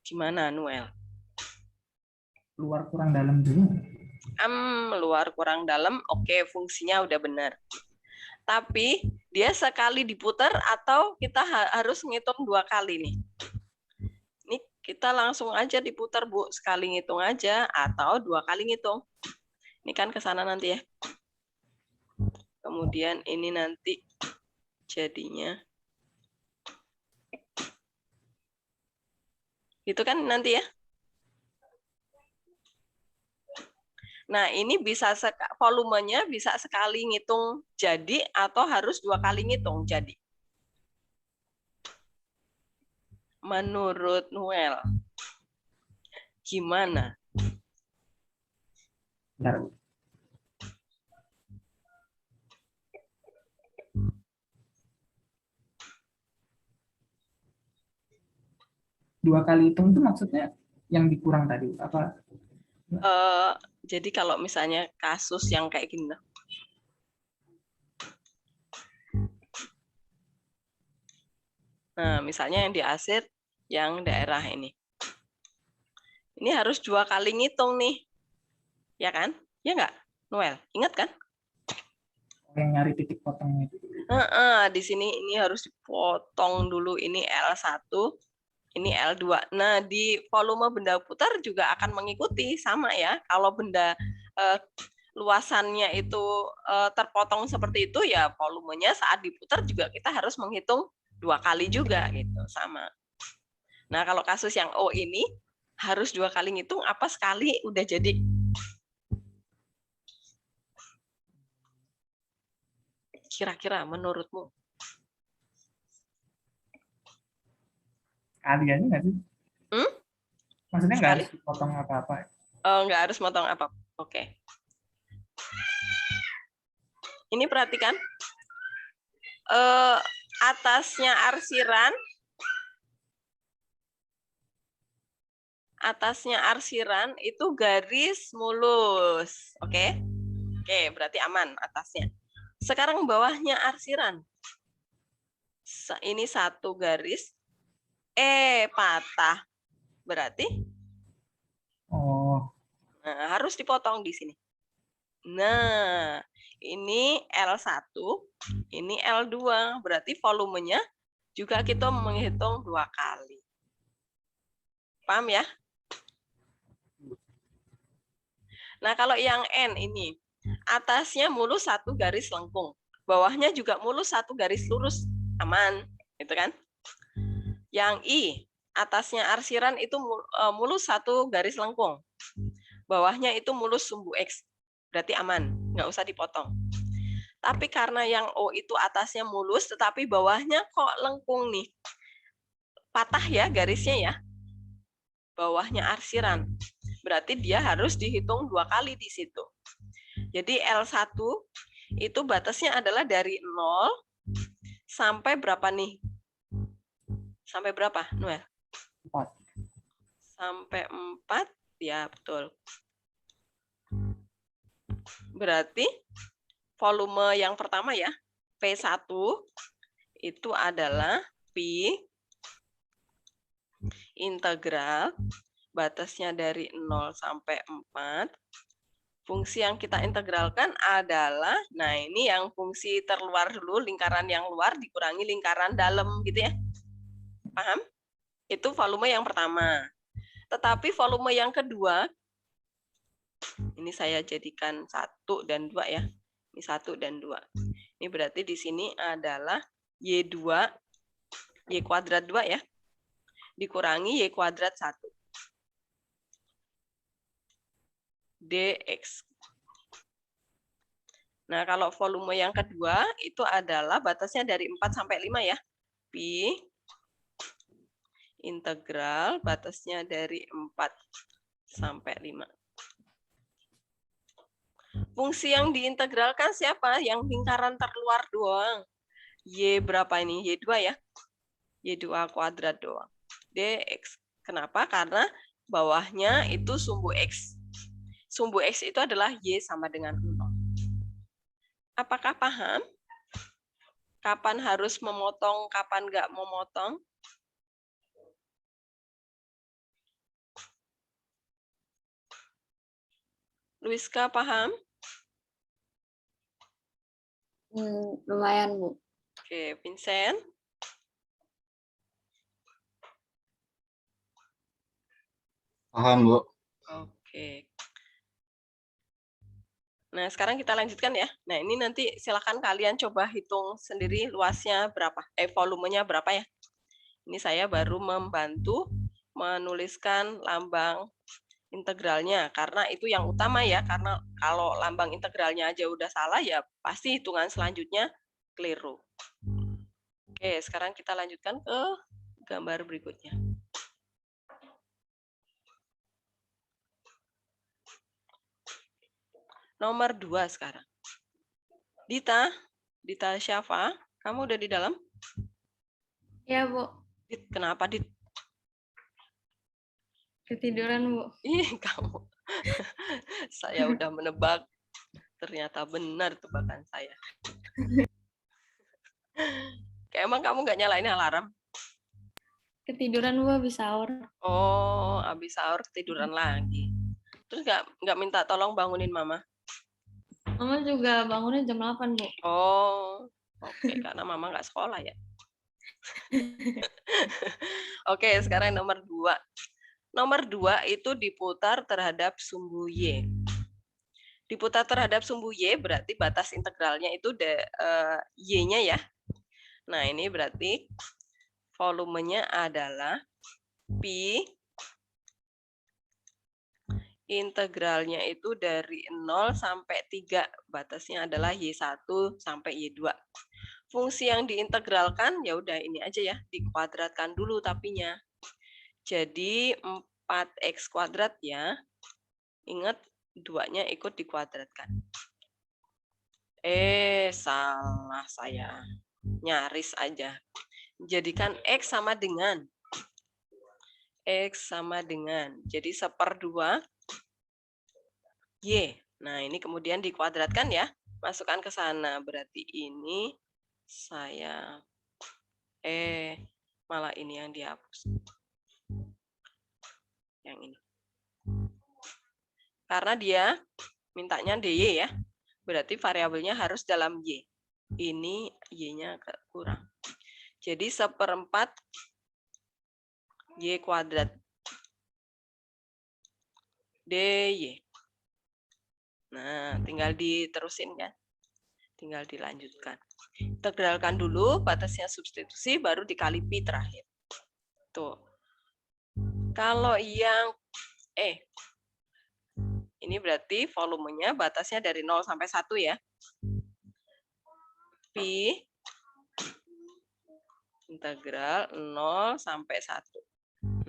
Gimana, Noel?
Luar kurang dalam dulu.
Luar kurang dalam, oke, fungsinya udah benar. Tapi dia sekali diputar atau kita harus ngitung 2 kali nih? Ini kita langsung aja diputar, Bu. Sekali ngitung aja atau 2 kali ngitung. Ini kan ke sana nanti ya. Kemudian ini nanti jadinya. Itu kan nanti ya. Nah, ini bisa volumenya bisa sekali ngitung jadi atau harus 2 kali ngitung jadi. Menurut Noel. Gimana?
Bentar. Dua kali hitung itu maksudnya yang dikurang tadi apa?
Jadi kalau misalnya kasus yang kayak gini, nah misalnya yang di Asir, yang daerah ini harus 2 kali ngitung nih, ya kan? Ya nggak, Noel? Ingat kan?
Yang nyari titik potongnya itu.
Di sini ini harus dipotong dulu, ini L1, ini L2. Nah, di volume benda putar juga akan mengikuti, sama ya. Kalau benda luasannya itu terpotong seperti itu, ya volumenya saat diputar juga kita harus menghitung 2 kali juga, gitu, sama. Nah, kalau kasus yang O ini, harus 2 kali ngitung, apa sekali udah jadi. Kira-kira menurutmu?
Kali aja nggak sih? Maksudnya nggak harus dipotong apa-apa?
Nggak harus motong apa. Oke. Ini perhatikan. Atasnya arsiran itu garis mulus. Oke? Oke, berarti aman atasnya. Sekarang bawahnya arsiran. Ini 1 garis. Patah. Berarti? Nah, harus dipotong di sini. Nah, ini L1, ini L2. Berarti volumenya juga kita menghitung 2 kali. Paham ya? Nah, kalau yang N ini, atasnya mulus 1 garis lengkung. Bawahnya juga mulus 1 garis lurus. Aman, gitu kan? Yang I, atasnya arsiran itu mulus 1 garis lengkung. Bawahnya itu mulus sumbu X. Berarti aman, nggak usah dipotong. Tapi karena yang O itu atasnya mulus, tetapi bawahnya kok lengkung nih. Patah ya garisnya ya. Bawahnya arsiran. Berarti dia harus dihitung 2 kali di situ. Jadi L1 itu batasnya adalah dari 0 sampai berapa nih? Sampai berapa, Noel?
4.
Sampai 4, ya betul. Berarti volume yang pertama ya, P1 itu adalah Pi integral, batasnya dari 0 sampai 4. Fungsi yang kita integralkan adalah, nah ini yang fungsi terluar dulu, lingkaran yang luar dikurangi lingkaran dalam gitu ya. Paham? Itu volume yang pertama. Tetapi volume yang kedua, ini saya jadikan 1 dan 2 ya. Ini 1 dan 2. Ini berarti di sini adalah Y2, Y kuadrat 2 ya. Dikurangi Y kuadrat 1. dx. Nah, kalau volume yang kedua itu adalah batasnya dari 4 sampai 5 ya. Pi integral batasnya dari 4 sampai 5. Fungsi yang diintegralkan siapa? Yang lingkaran terluar doang. Y berapa ini? Y2 ya. Y2 kuadrat doang. dx. Kenapa? Karena bawahnya itu sumbu X. Sumbu X itu adalah Y sama dengan 0. Apakah paham? Kapan harus memotong, kapan nggak memotong? Luiska paham?
Lumayan, Bu.
Oke, Vincent?
Paham, Bu.
Oke. Nah, sekarang kita lanjutkan ya. Nah, ini nanti silakan kalian coba hitung sendiri luasnya berapa, volumenya berapa ya. Ini saya baru membantu menuliskan lambang integralnya, karena itu yang utama ya, karena kalau lambang integralnya aja udah salah, ya pasti hitungan selanjutnya keliru. Oke, sekarang kita lanjutkan ke gambar berikutnya. Nomor 2 sekarang. Dita Syafa, kamu udah di dalam?
Ya, Bu.
Dit, kenapa, Dit?
Ketiduran, Bu.
Ih, kamu. Saya udah menebak. Ternyata benar tebakan saya. Emang kamu nggak nyalain alarm?
Ketiduran, Bu, habis sahur.
Oh, habis sahur ketiduran lagi. Terus nggak minta tolong bangunin mama?
Mama juga bangunnya jam 8, Bu.
Oh, oke, karena mama nggak sekolah ya. Oke, sekarang nomor 2. Nomor 2 itu diputar terhadap sumbu Y. Diputar terhadap sumbu Y berarti batas integralnya itu Y-nya ya. Nah, ini berarti volumenya adalah Pi, integralnya itu dari 0 sampai 3, batasnya adalah Y1 sampai Y2. Fungsi yang diintegralkan ya udah ini aja ya, dikuadratkan dulu tapinya. Jadi 4x kuadrat ya. Ingat 2-nya ikut dikuadratkan. Salah saya. Nyaris aja. Jadikan X sama dengan. X sama dengan. Jadi 1/2 Y. Nah, ini kemudian dikuadratkan ya. Masukkan ke sana. Berarti ini saya malah ini yang dihapus. Yang ini. Karena dia mintanya DY ya. Berarti variabelnya harus dalam Y. Ini Y-nya kurang. Jadi 1/4 Y kuadrat DY. Nah, tinggal diterusin kan. Tinggal dilanjutkan. Integralkan dulu, batasnya substitusi, baru dikali pi terakhir. Tuh. Kalau yang ini berarti volumenya batasnya dari 0 sampai 1 ya. Pi integral 0 sampai 1.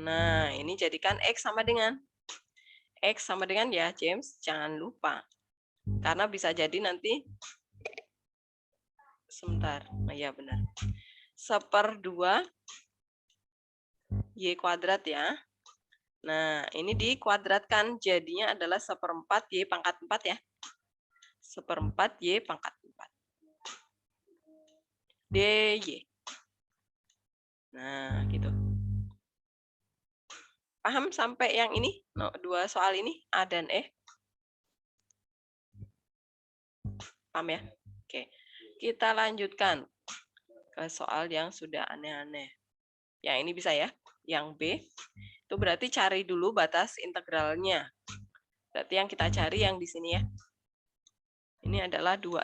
Nah, ini jadikan X sama dengan. X sama dengan ya, James. Jangan lupa. Karena bisa jadi nanti. Sebentar. Nah, ya benar. 1/2 Y kuadrat ya. Nah, ini dikuadratkan. Jadinya adalah 1/4 Y pangkat 4 ya. 1/4 Y pangkat 4. DY. Nah, gitu. Paham sampai yang ini? No, 2 soal ini, A dan E? Paham ya? Oke. Kita lanjutkan ke soal yang sudah aneh-aneh. Yang ini bisa ya. Yang B, itu berarti cari dulu batas integralnya. Berarti yang kita cari yang di sini ya. Ini adalah 2.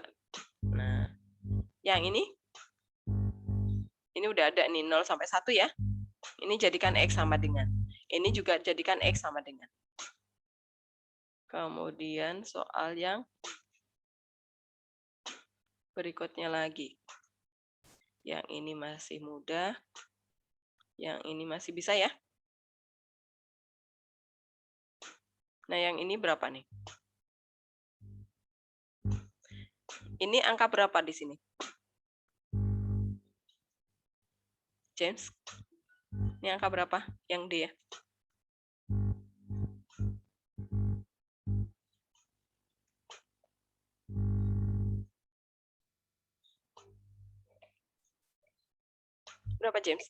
Nah, yang ini udah ada nih 0 sampai 1 ya. Ini jadikan X sama dengan. Ini juga jadikan X sama dengan. Kemudian soal yang berikutnya lagi. Yang ini masih mudah. Yang ini masih bisa ya. Nah, yang ini berapa nih? Ini angka berapa di sini? James? Ini angka berapa? Yang D ya? Berapa, James?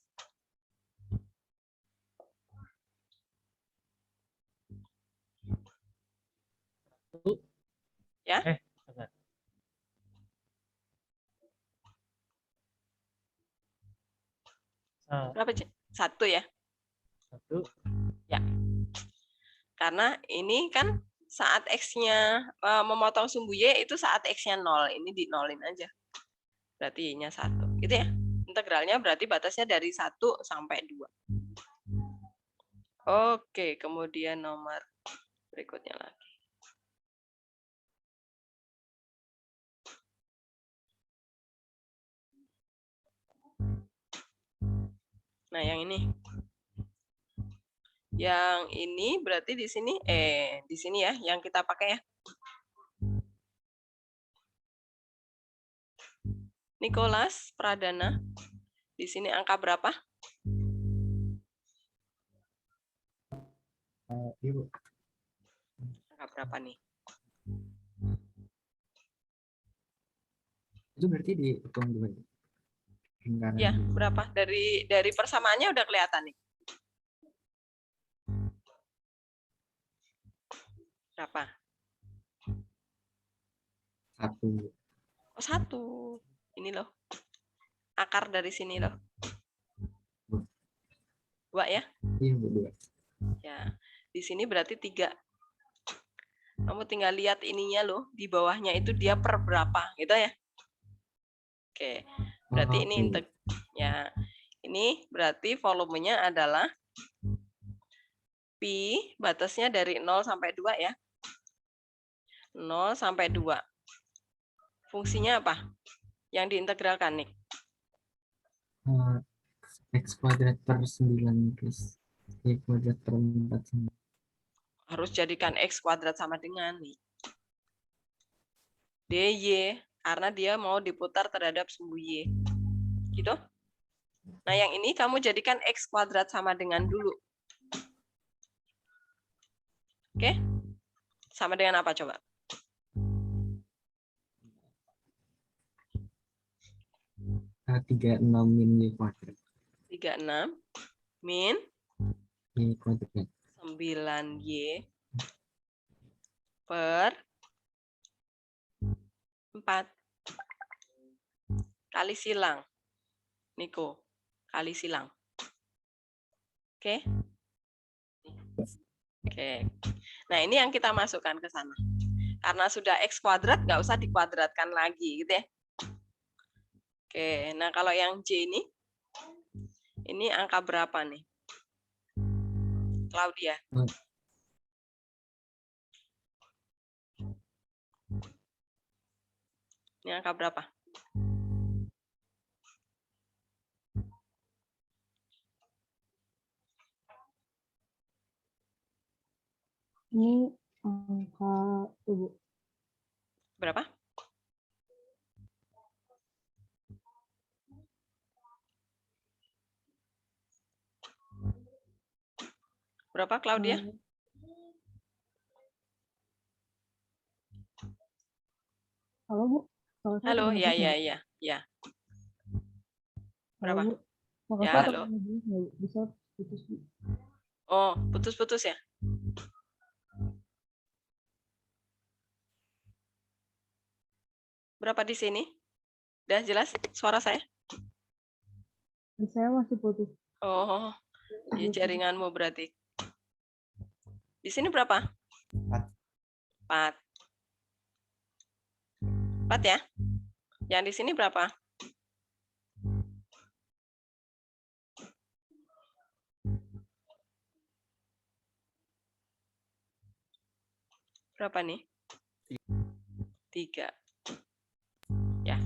Ya? Berapa, James? 1 ya?
1.
Ya. Karena ini kan saat X-nya memotong sumbu Y itu saat X-nya 0. Ini di nolin aja. Berarti Y-nya 1. Gitu ya? Integralnya berarti batasnya dari 1 sampai 2. Oke, kemudian nomor berikutnya lagi. Nah, yang ini. Yang ini berarti di sini ya, yang kita pakai ya. Nicholas Pradana. Di sini angka berapa?
Ibu.
Angka berapa nih?
Itu berarti dihitung dua. Lingkaran
Ya,
dulu.
berapa? Dari persamaannya udah kelihatan nih. Berapa?
1.
Oh, 1. Ini loh. Akar dari sini loh. 2 ya?
Iya, Bu, 2.
Ya. Di sini berarti 3. Kamu tinggal lihat ininya loh. Di bawahnya itu dia per berapa. Gitu ya? Oke. Berarti ini ya. Ini berarti volumenya adalah pi, batasnya dari 0 sampai 2 ya. 0 sampai 2. Fungsinya apa? Yang diintegralkan nih.
X kuadrat per 9 plus Y kuadrat per 4.
Harus jadikan X kuadrat sama dengan nih. DY, karena dia mau diputar terhadap sumbu Y. Gitu? Nah, yang ini kamu jadikan X kuadrat sama dengan dulu. Oke? Sama dengan apa coba?
Ah, 36 min Y kuadrat.
36 min
Y kuadrat.
9Y per 4. Kali silang. Niko, kali silang. Oke? Oke. Nah, ini yang kita masukkan ke sana. Karena sudah X kuadrat, nggak usah dikuadratkan lagi, gitu ya. Oke, nah kalau yang J ini angka berapa nih? Claudia. Ini angka berapa?
Ini angka Ibu.
Berapa? Berapa, Claudia?
Halo, Bu.
Halo, ya. Berapa?
Halo, Bu.
Ya,
Makasih
halo.
nggak bisa putus, Bu.
Oh, putus-putus ya? Berapa di sini? Udah jelas suara saya?
Saya masih putus.
Oh, ya jaringanmu berarti. Di sini berapa? 4. 4 ya? Yang di sini berapa? Berapa nih? 3. Ya.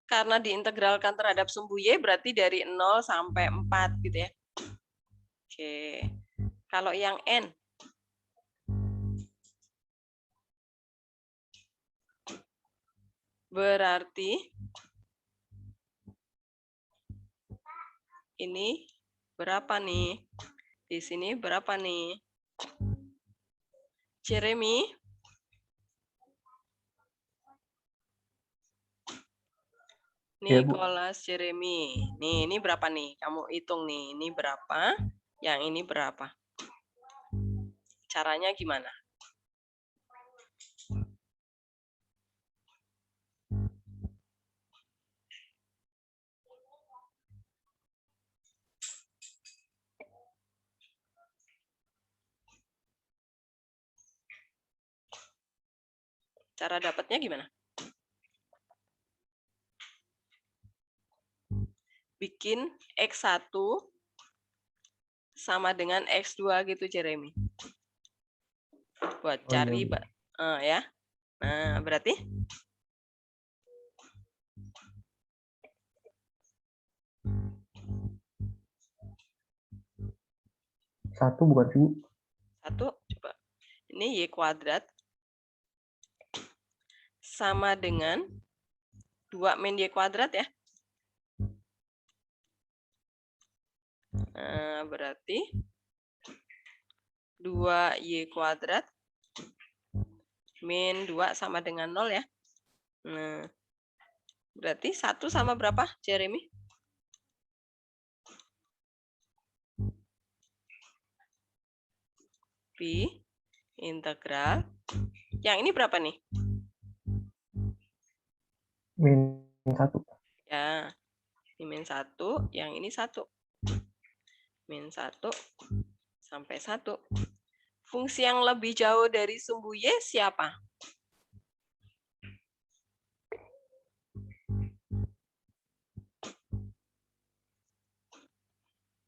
Karena diintegralkan terhadap sumbu Y berarti dari 0 sampai 4 gitu ya. Oke. Kalau yang N berarti ini berapa nih? Di sini berapa nih? Jeremy? Nicholas Jeremy. Nih, ini berapa nih? Kamu hitung nih, ini berapa? Yang ini berapa? Caranya gimana? Cara dapatnya gimana? Bikin X1 sama dengan X2 gitu, Jeremy. Buat cari, ya. Nah, berarti?
Satu bukan sih?
1, coba. Ini Y kuadrat sama dengan 2 min Y kuadrat ya. Nah, berarti 2Y kuadrat min 2 sama dengan 0 ya. Nah, berarti 1 sama berapa, Jeremy? Pi integral. Yang ini berapa nih?
Min 1.
Ya, ini min 1, yang ini 1. Min 1 sampai 1. Fungsi yang lebih jauh dari sumbu Y siapa?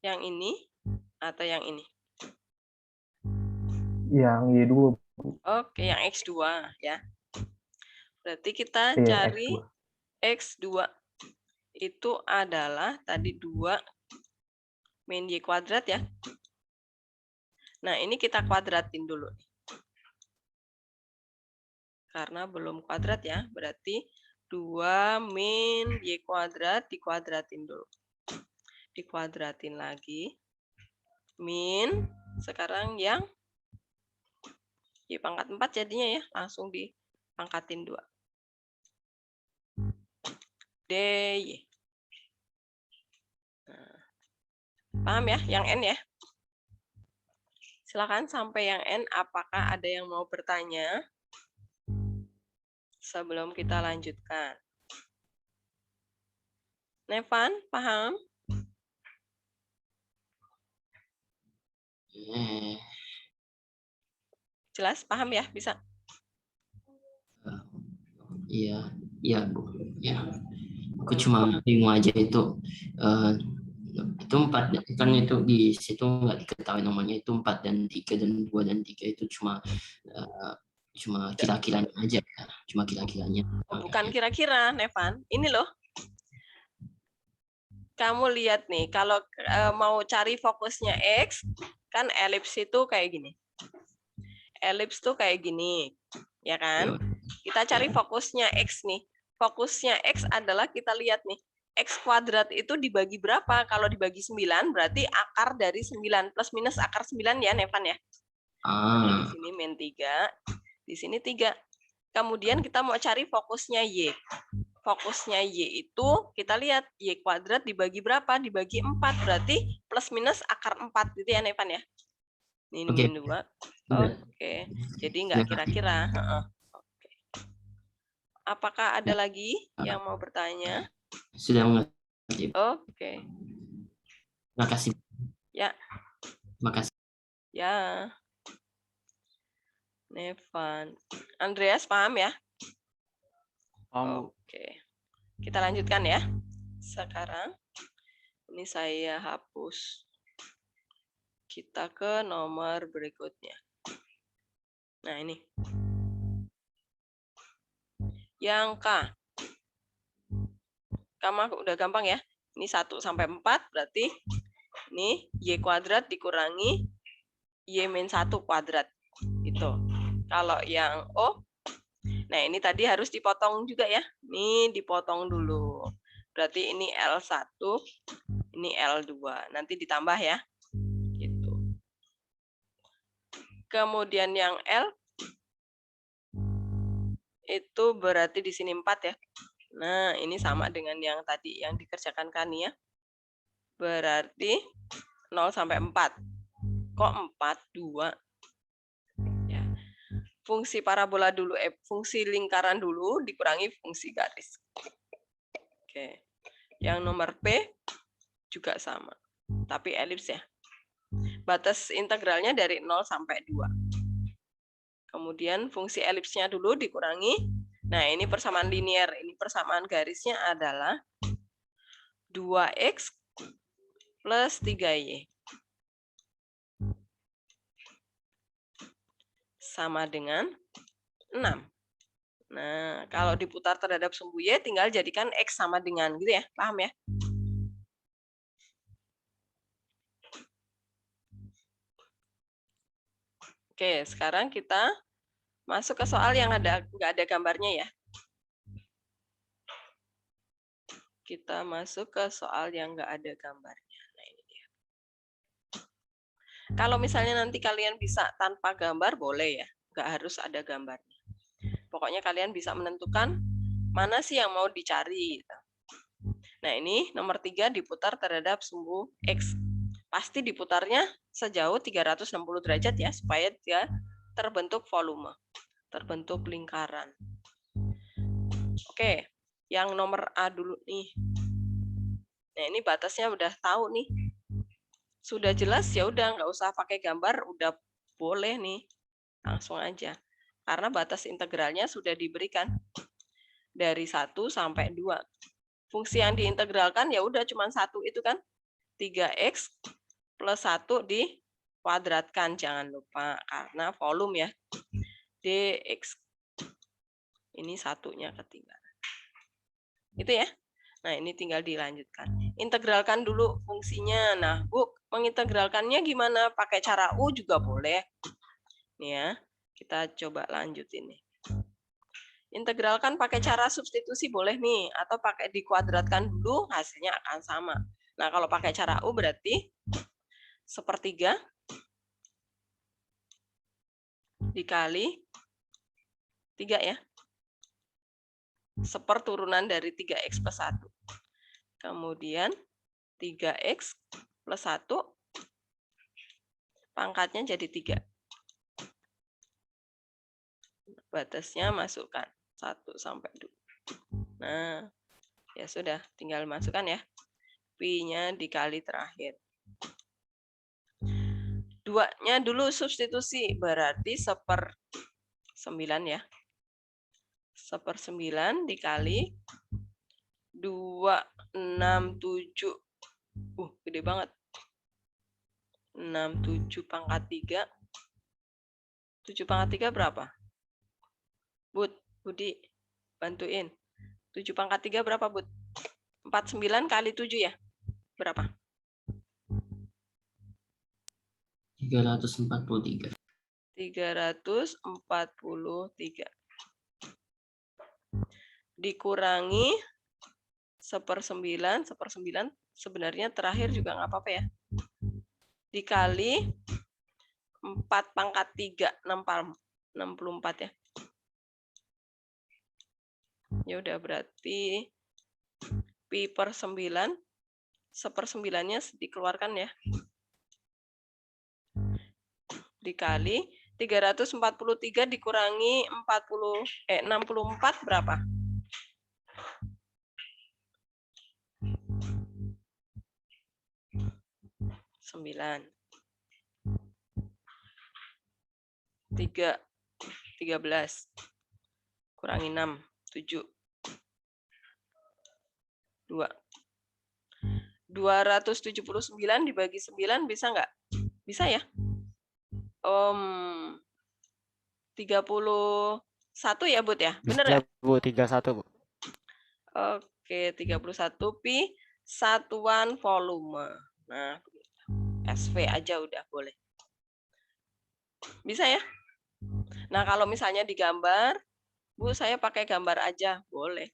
Yang ini atau yang ini?
Yang Y2.
Oke, yang X2 ya. Berarti kita
Iya,
cari X2. Itu adalah tadi 2 min Y kuadrat ya. Nah, ini kita kuadratin dulu. Karena belum kuadrat ya, berarti 2 min Y kuadrat dikuadratin dulu. Dikuadratin lagi. Min, sekarang yang Y pangkat 4 jadinya ya, langsung dipangkatin 2. DY. Nah, paham ya, yang N ya? Silakan sampai yang N, apakah ada yang mau bertanya? Sebelum kita lanjutkan. Nevan, paham? Jelas, paham ya? Bisa?
Iya, iya Bu. Ya, aku cuma bingung aja itu 4 kan itu di situ nggak diketahui nomornya, itu 4 dan 3 dan 2 dan 3 itu cuma kira-kiranya aja ya. Cuma kira-kiranya.
Bukan kira-kira, Nevan. Ini loh. Kamu lihat nih, kalau mau cari fokusnya X, kan elips itu kayak gini. Elips tuh kayak gini, ya kan? Kita cari fokusnya X nih. Fokusnya X adalah kita lihat nih, X kuadrat itu dibagi berapa? Kalau dibagi 9, berarti akar dari 9 plus minus akar 9 ya, Nevan ya? Di sini min 3, di sini 3. Kemudian kita mau cari fokusnya Y. Fokusnya Y itu kita lihat Y kuadrat dibagi berapa? Dibagi 4, berarti plus minus akar 4 gitu ya, Nevan ya? Ini min 2. Oke. Jadi nggak kira-kira. Oke. Apakah ada lagi yang mau bertanya?
Sudah mengerti.
Oke.
Makasih.
Ya.
Makasih.
Ya. Nevan. Andreas paham ya? Oke. Kita lanjutkan ya. Sekarang ini saya hapus. Kita ke nomor berikutnya. Nah, ini. Yang K. Kamu udah gampang ya. Ini 1 sampai 4 berarti ini Y kuadrat dikurangi Y min 1 kuadrat. Itu. Kalau yang O, nah ini tadi harus dipotong juga ya. Ini dipotong dulu. Berarti ini L1, ini L2. Nanti ditambah ya. Gitu. Kemudian yang L, itu berarti di sini 4 ya. Nah, ini sama dengan yang tadi yang dikerjakan Kani ya. Berarti 0 sampai 4. Kok 4, 2? Ya. Fungsi parabola dulu, fungsi lingkaran dulu dikurangi fungsi garis. Oke. Yang nomor P juga sama. Tapi elips ya. Batas integralnya dari 0 sampai 2. Kemudian fungsi elipsnya dulu dikurangi. Nah, ini persamaan linier. Ini persamaan garisnya adalah 2X plus 3Y. Sama dengan 6. Nah, kalau diputar terhadap sumbu Y, tinggal jadikan X sama dengan, gitu ya. Paham ya? Oke, sekarang kita masuk ke soal yang nggak ada gambarnya ya. kita masuk ke soal yang nggak ada gambarnya. Nah, ini dia. Kalau misalnya nanti kalian bisa tanpa gambar, boleh ya. Nggak harus ada gambarnya. Pokoknya kalian bisa menentukan mana sih yang mau dicari. Gitu. Nah, ini nomor 3 diputar terhadap sumbu X. Pasti diputarnya sejauh 360 derajat ya, supaya dia terbentuk volume, terbentuk lingkaran. Oke, yang nomor A dulu nih. Nah, ini batasnya udah tahu nih. Sudah jelas ya udah nggak usah pakai gambar, udah boleh nih. Langsung aja. Karena batas integralnya sudah diberikan dari 1 sampai 2. Fungsi yang diintegralkan ya udah cuma 1 itu kan. 3x plus 1 dikuadratkan, jangan lupa karena volume ya. Dx. Ini satunya ketinggalan. Itu ya. Nah, ini tinggal dilanjutkan. Integralkan dulu fungsinya. Nah, Bu, mengintegralkannya gimana? Pakai cara U juga boleh. Nih ya, kita coba lanjutin nih. Integralkan pakai cara substitusi boleh nih, atau pakai dikuadratkan dulu, hasilnya akan sama. Nah, kalau pakai cara U berarti 1/3 dikali 3 ya. 1/4 turunan dari 3x plus 1. Kemudian 3x plus 1 pangkatnya jadi 3. Batasnya masukkan 1 sampai 2. Nah, ya sudah, tinggal masukkan ya. Pi-nya dikali terakhir. 2-nya dulu substitusi, berarti 1/9 ya. 1/9 dikali 267. Gede banget. 67 pangkat 3. 7 pangkat 3 berapa? Budi, bantuin. 7 pangkat 3 berapa, Bud? 49 kali 7 ya? Berapa?
343.
343. Dikurangi 1/9. 1/9 sebenarnya terakhir juga nggak apa-apa ya. Dikali 4 pangkat 3, 64 ya. Ya udah, berarti pi per 9, 1/9-nya dikeluarkan ya. Dikali 343 dikurangi 64 berapa? 9. 13. Kurangi 6. 7. 2. 279 dibagi 9 bisa nggak? Bisa ya? 31 ya, Bud ya? Bener
Bisa,
nggak?
Bu, 31, Bu.
Oke, 31 pi satuan volume. Nah, SV aja udah boleh. Bisa ya? Nah, kalau misalnya digambar, Bu, saya pakai gambar aja, boleh.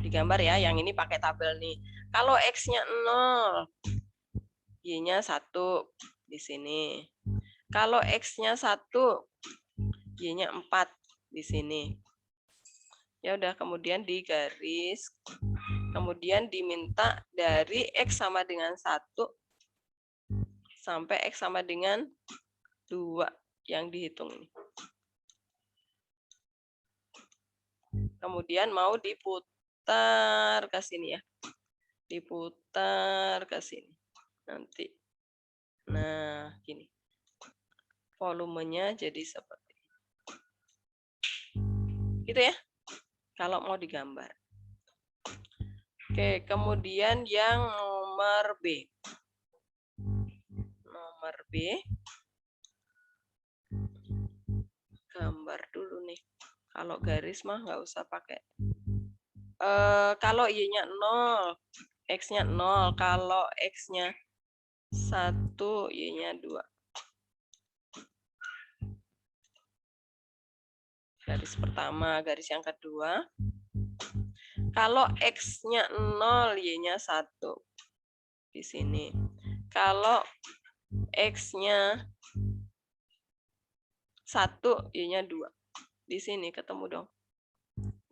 Digambar ya, yang ini pakai tabel nih. Kalau X-nya 0, Y-nya 1 di sini. Kalau X-nya 1, Y-nya 4 di sini. Ya udah, kemudian digaris. Kemudian diminta dari X sama dengan 1 sampai X sama dengan 2 yang dihitung ini. Kemudian mau diputar ke sini ya. Diputar ke sini. Nanti. Nah, gini. Volumenya jadi seperti ini. Gitu ya. Kalau mau digambar. Oke, kemudian yang nomor B. Nomor B. Gambar dulu nih. Kalau garis mah nggak usah pakai. Kalau Y-nya 0, X-nya 0. Kalau X-nya 1, Y-nya 2. Garis pertama, garis yang kedua. Kalau X-nya 0, Y-nya 1. Di sini. Kalau X-nya 1, Y-nya 2. Di sini ketemu dong.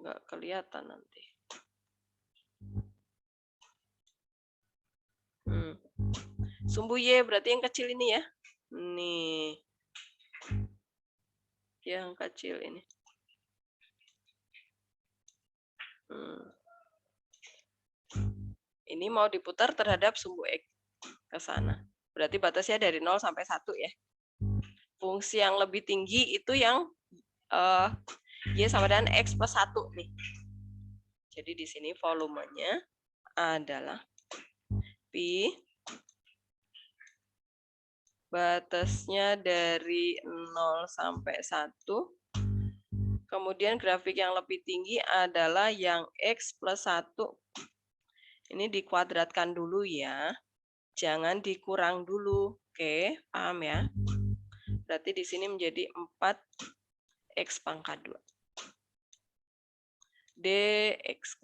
Nggak kelihatan nanti. Sumbu Y berarti yang kecil ini ya. Nih. Yang kecil ini. Ini mau diputar terhadap sumbu X ke sana. Berarti batasnya dari 0 sampai 1 ya. Fungsi yang lebih tinggi itu yang Y sama dengan X plus 1 nih. Jadi di sini volumenya adalah Pi batasnya dari 0 sampai 1. Kemudian grafik yang lebih tinggi adalah yang X plus 1. Ini dikuadratkan dulu ya. Jangan dikurang dulu. Oke, paham ya? Berarti di sini menjadi 4X pangkat 2. DX.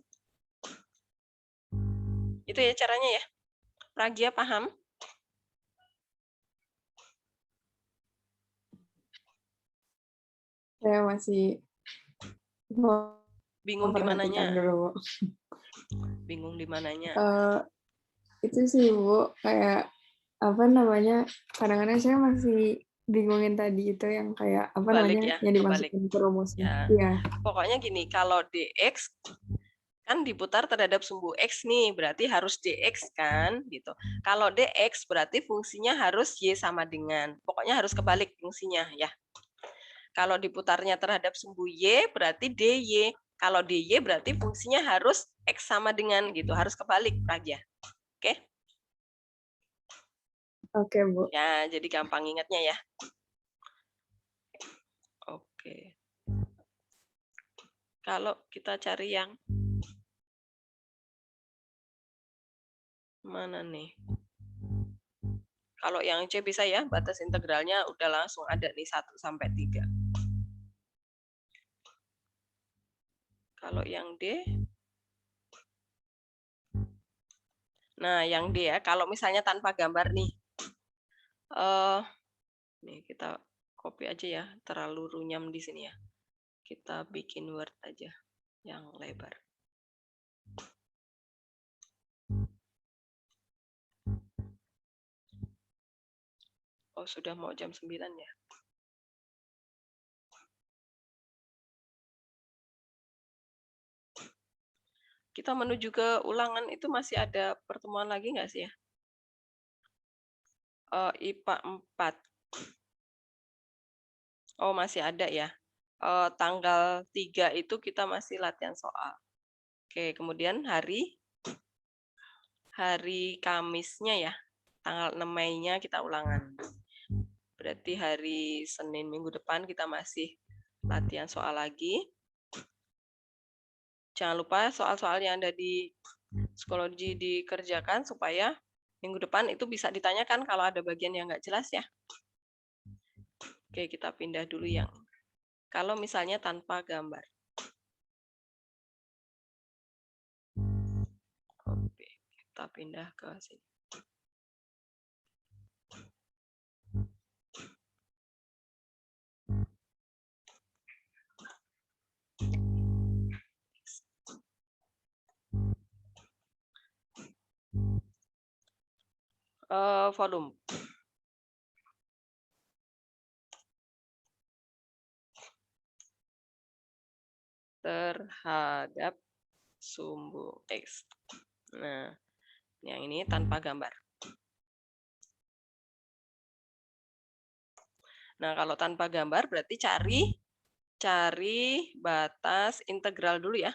Itu ya caranya ya. Pragya paham?
Saya masih
bingung di mananya?
Dulu.
Bingung di mananya?
Itu sih Bu, kayak apa namanya? Kadang-kadang saya masih bingungin tadi itu yang kayak apa
Balik
namanya
ya,
yang dimasukin ke rumusnya.
Ya. Pokoknya gini, kalau DX kan diputar terhadap sumbu X nih, berarti harus DX kan gitu. Kalau DX berarti fungsinya harus Y sama dengan. Pokoknya harus kebalik fungsinya ya. Kalau diputarnya terhadap sumbu Y berarti DY. Kalau DY berarti fungsinya harus X sama dengan gitu, harus kebalik aja. Oke?
Oke, Bu.
Ya, jadi gampang ingatnya ya. Oke. Kalau kita cari yang mana nih? Kalau yang C bisa ya, batas integralnya udah langsung ada nih 1 sampai 3. Kalau yang D, nah yang D ya, kalau misalnya tanpa gambar nih, nih kita copy aja ya, terlalu runyam di sini ya. Kita bikin Word aja yang lebar. Oh, sudah mau jam 9 ya. Kita menuju ke ulangan itu masih ada pertemuan lagi nggak sih ya? IPA 4. Oh, masih ada ya. Tanggal 3 itu kita masih latihan soal. Oke, kemudian hari Kamisnya ya, tanggal 6 Mei-nya kita ulangan. Berarti hari Senin minggu depan kita masih latihan soal lagi. Jangan lupa soal-soal yang ada di psikologi dikerjakan supaya minggu depan itu bisa ditanyakan kalau ada bagian yang nggak jelas ya. Oke, kita pindah dulu yang kalau misalnya tanpa gambar. Oke, kita pindah ke sini. Volume. Terhadap sumbu X. Nah, yang ini tanpa gambar. Nah, kalau tanpa gambar berarti cari batas integral dulu ya.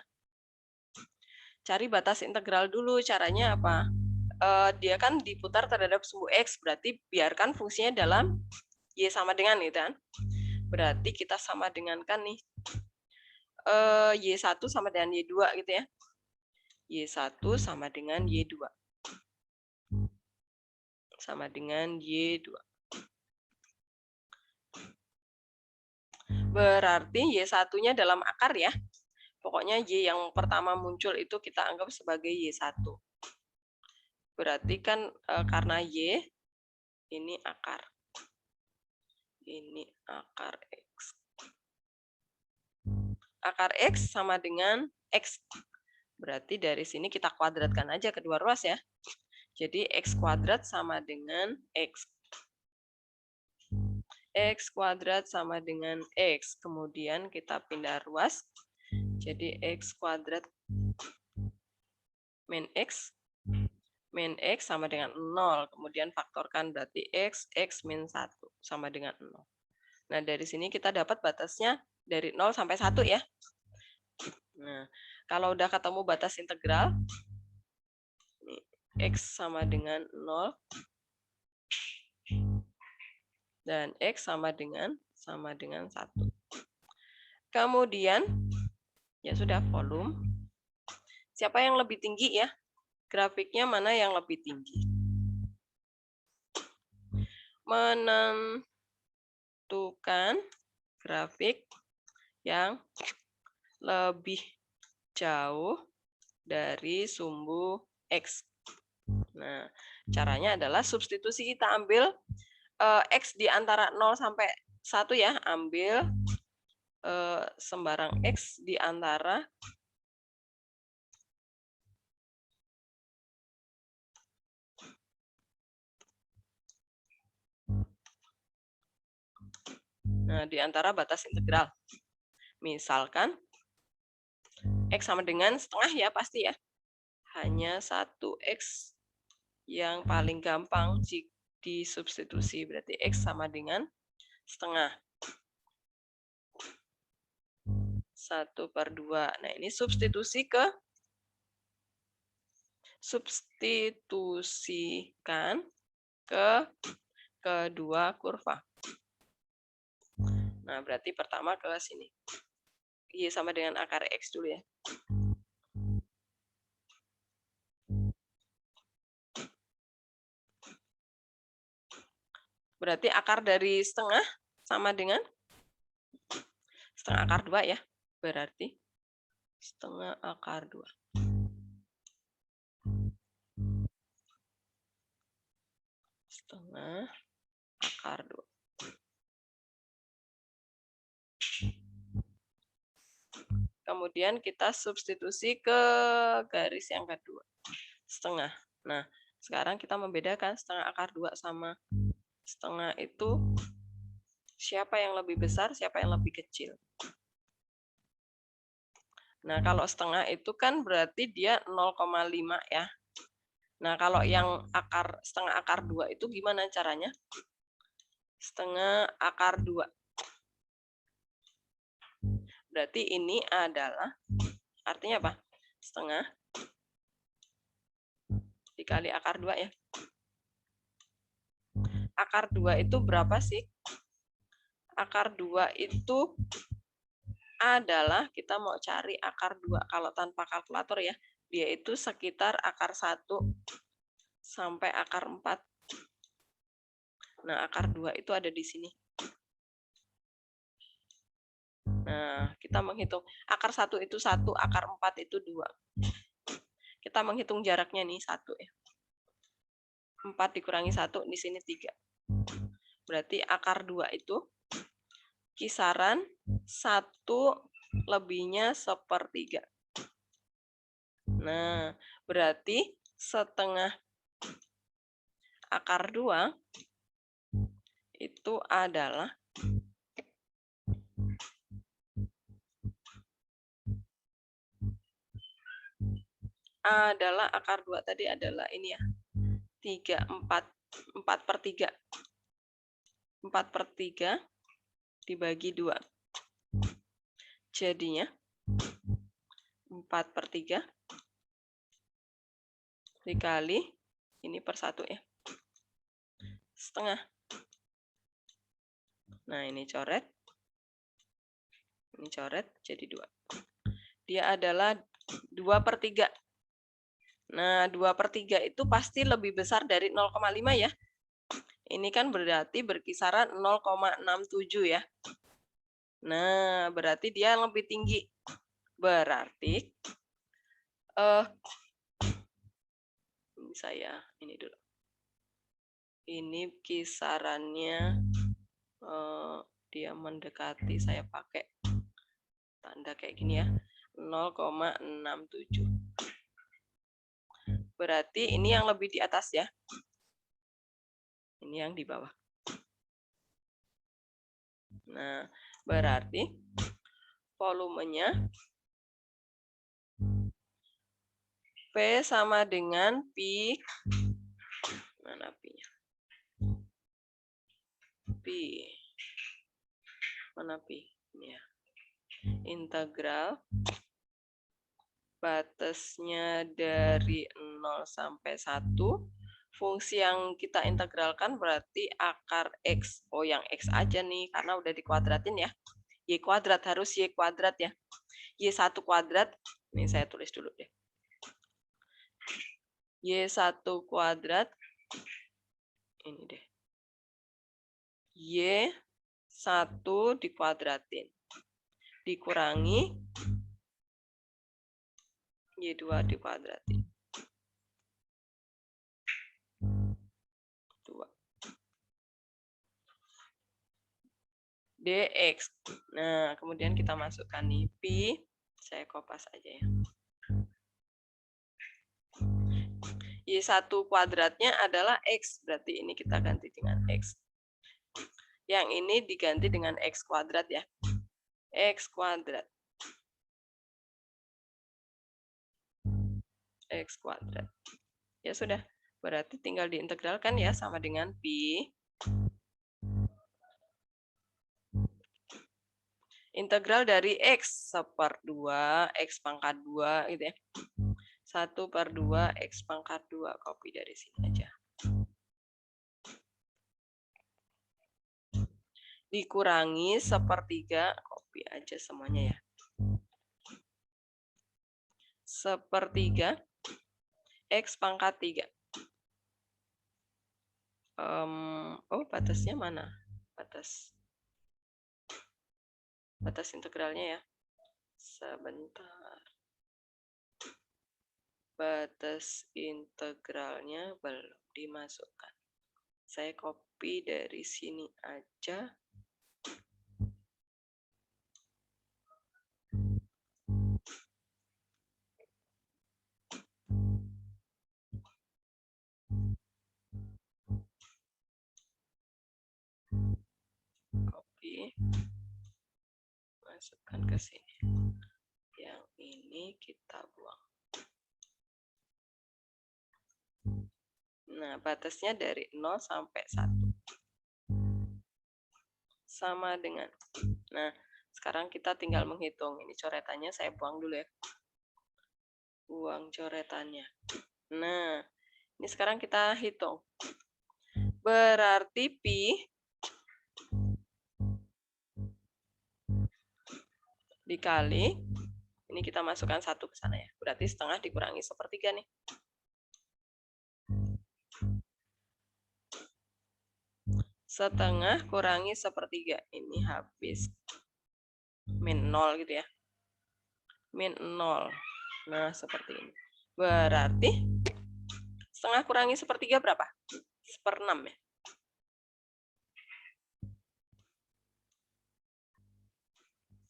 Cari batas integral dulu, caranya apa? Dia kan diputar terhadap sumbu X, berarti biarkan fungsinya dalam Y sama dengan gitu kan. Berarti kita sama dengan kan nih. Y1 sama dengan Y2 gitu ya. Y1 sama dengan Y2. Sama dengan Y2. Berarti Y1-nya dalam akar ya. Pokoknya Y yang pertama muncul itu kita anggap sebagai Y1. Berarti kan karena Y, ini akar. Ini akar X. Akar X sama dengan X. Berarti dari sini kita kuadratkan aja kedua ruas ya. Jadi X kuadrat sama dengan X. X kuadrat sama dengan X. Kemudian kita pindah ruas. Jadi X kuadrat min X sama dengan 0. Kemudian faktorkan berarti X min 1 sama dengan 0. Nah, dari sini kita dapat batasnya dari 0 sampai 1 ya. Nah, kalau udah ketemu batas integral, X sama dengan 0, dan X sama dengan 1. Kemudian, ya sudah, volume. Siapa yang lebih tinggi ya? Grafiknya mana yang lebih tinggi? Menentukan grafik yang lebih jauh dari sumbu X. Nah, caranya adalah substitusi, kita ambil X di antara 0 sampai 1 ya. Ambil sembarang X di antara batas integral. Misalkan X sama dengan setengah ya pasti ya. Hanya 1X yang paling gampang disubstitusi. Berarti X sama dengan setengah. 1/2. Nah, ini substitusikan ke kedua kurva. Nah, berarti pertama ke sini. Y sama dengan akar X dulu ya. Berarti akar dari setengah sama dengan setengah akar 2 ya. Berarti setengah akar 2. Setengah akar 2. Kemudian kita substitusi ke garis yang kedua. Setengah. Nah, sekarang kita membedakan setengah akar 2 sama setengah itu siapa yang lebih besar, siapa yang lebih kecil. Nah, kalau setengah itu kan berarti dia 0,5 ya. Nah, kalau yang setengah akar 2 itu gimana caranya? Setengah akar 2. Berarti ini adalah, artinya apa? Setengah dikali akar 2 ya. Akar 2 itu berapa sih? Akar 2 itu adalah, kita mau cari akar 2 kalau tanpa kalkulator ya. Dia itu sekitar akar 1 sampai akar 4. Nah, akar 2 itu ada di sini. Nah, kita menghitung. Akar 1 itu 1, akar 4 itu 2. Kita menghitung jaraknya nih 1 ya. 4 dikurangi 1, di sini 3. Berarti akar 2 itu kisaran 1/3. Nah, berarti setengah akar 2 itu adalah akar 2 tadi adalah ini ya. 4/3. 4/3 dibagi 2. Jadinya 4/3 dikali ini per 1 ya. Setengah. Nah, ini coret. Ini coret jadi 2. Dia adalah 2/3. Nah, 2/3 itu pasti lebih besar dari 0,5 ya. Ini kan berarti berkisaran 0,67 ya. Nah, berarti dia lebih tinggi. Berarti saya ini dulu. Ini kisarannya dia mendekati, saya pakai tanda kayak gini ya, 0,67. Berarti ini yang lebih di atas ya. Ini yang di bawah. Nah, berarti volumenya P sama dengan Pi. Mana Pi-nya? Pi. Mana Pi? Ini ya. Integral batasnya dari 0 sampai 1. Fungsi yang kita integralkan berarti akar X. Oh, yang X aja nih, karena udah dikuadratin ya. Y kuadrat, harus Y kuadrat ya. Y1 kuadrat, ini saya tulis dulu deh. Y1 kuadrat, ini deh. Y1 dikuadratin. Dikurangi Y2 dikuadratin. 2. Dx. Nah, kemudian kita masukkan nih Pi. Saya kopas aja ya. Y1 kuadratnya adalah X. Berarti ini kita ganti dengan X. Yang ini diganti dengan X kuadrat ya. X kuadrat. X kuadrat. Ya sudah. Berarti tinggal diintegralkan ya, sama dengan Pi. Integral dari X 1/2, X pangkat 2 gitu ya. 1/2 X pangkat 2. Copy dari sini aja. Dikurangi 1/3. Copy aja semuanya ya. 1/3 X pangkat 3. Oh, batasnya mana? Batas integralnya ya. Sebentar. Batas integralnya belum dimasukkan. Saya copy dari sini aja. Copy. Masukkan ke sini. Yang ini kita buang. Nah, batasnya dari 0 sampai 1. Sama dengan. Nah, sekarang kita tinggal menghitung. Ini coretannya saya buang dulu ya. Buang coretannya. Nah, ini sekarang kita hitung. Berarti Pi dikali, ini kita masukkan 1 ke sana ya. Berarti setengah dikurangi 1/3 nih. Setengah kurangi 1/3. Ini habis. Min 0 gitu ya. Min 0. Nah, seperti ini. Berarti setengah kurangi 1/3 berapa? 1/6 ya.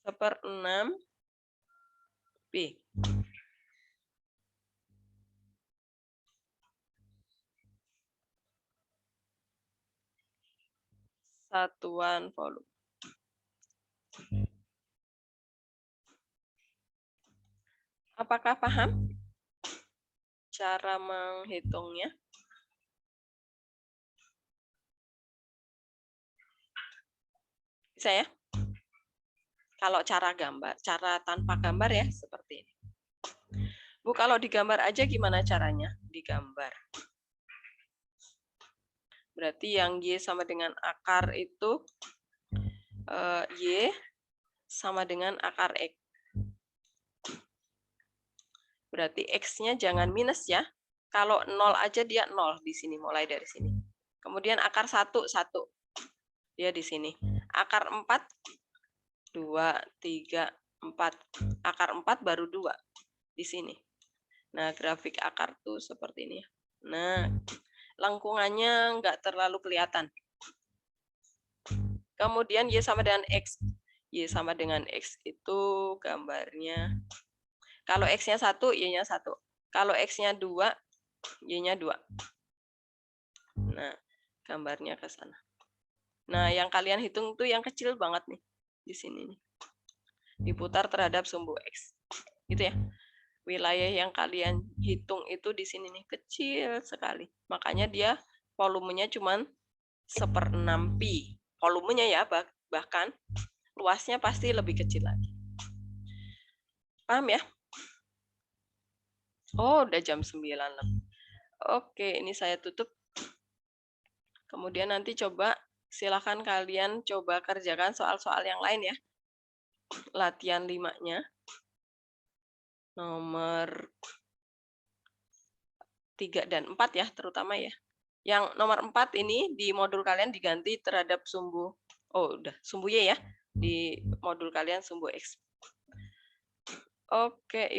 1/6 Pi. Satuan volume. Apakah paham cara menghitungnya? Bisa ya? Kalau cara gambar, cara tanpa gambar ya seperti ini. Bu, kalau digambar aja gimana caranya? Digambar. Berarti yang Y sama dengan akar itu Y sama dengan akar X. Berarti X-nya jangan minus ya. Kalau 0 aja dia 0 di sini, mulai dari sini. Kemudian akar 1, 1. Dia di sini. Akar 4, 2, 3, 4. Akar 4 baru 2 di sini. Nah, grafik akar tuh seperti ini. Nah, lengkungannya nggak terlalu kelihatan. Kemudian Y sama dengan X. Y sama dengan X itu gambarnya. Kalau X-nya 1, Y-nya 1. Kalau X-nya 2, Y-nya 2. Nah, gambarnya ke sana. Nah, yang kalian hitung tuh yang kecil banget nih. Di sini nih. Diputar terhadap sumbu X. Gitu ya. Wilayah yang kalian hitung itu di sini nih. Kecil sekali. Makanya dia volumenya cuman 1/6 pi. Volumenya ya, bahkan luasnya pasti lebih kecil lagi. Paham ya? Oh, udah jam 9 lebih. Oke, ini saya tutup. Kemudian nanti coba silakan kalian coba kerjakan soal-soal yang lain ya. Latihan 5-nya. Nomor 3 dan 4 ya, terutama ya. Yang nomor 4 ini di modul kalian diganti terhadap sumbu. Oh, udah, sumbu Y ya. Di modul kalian sumbu X. Oke.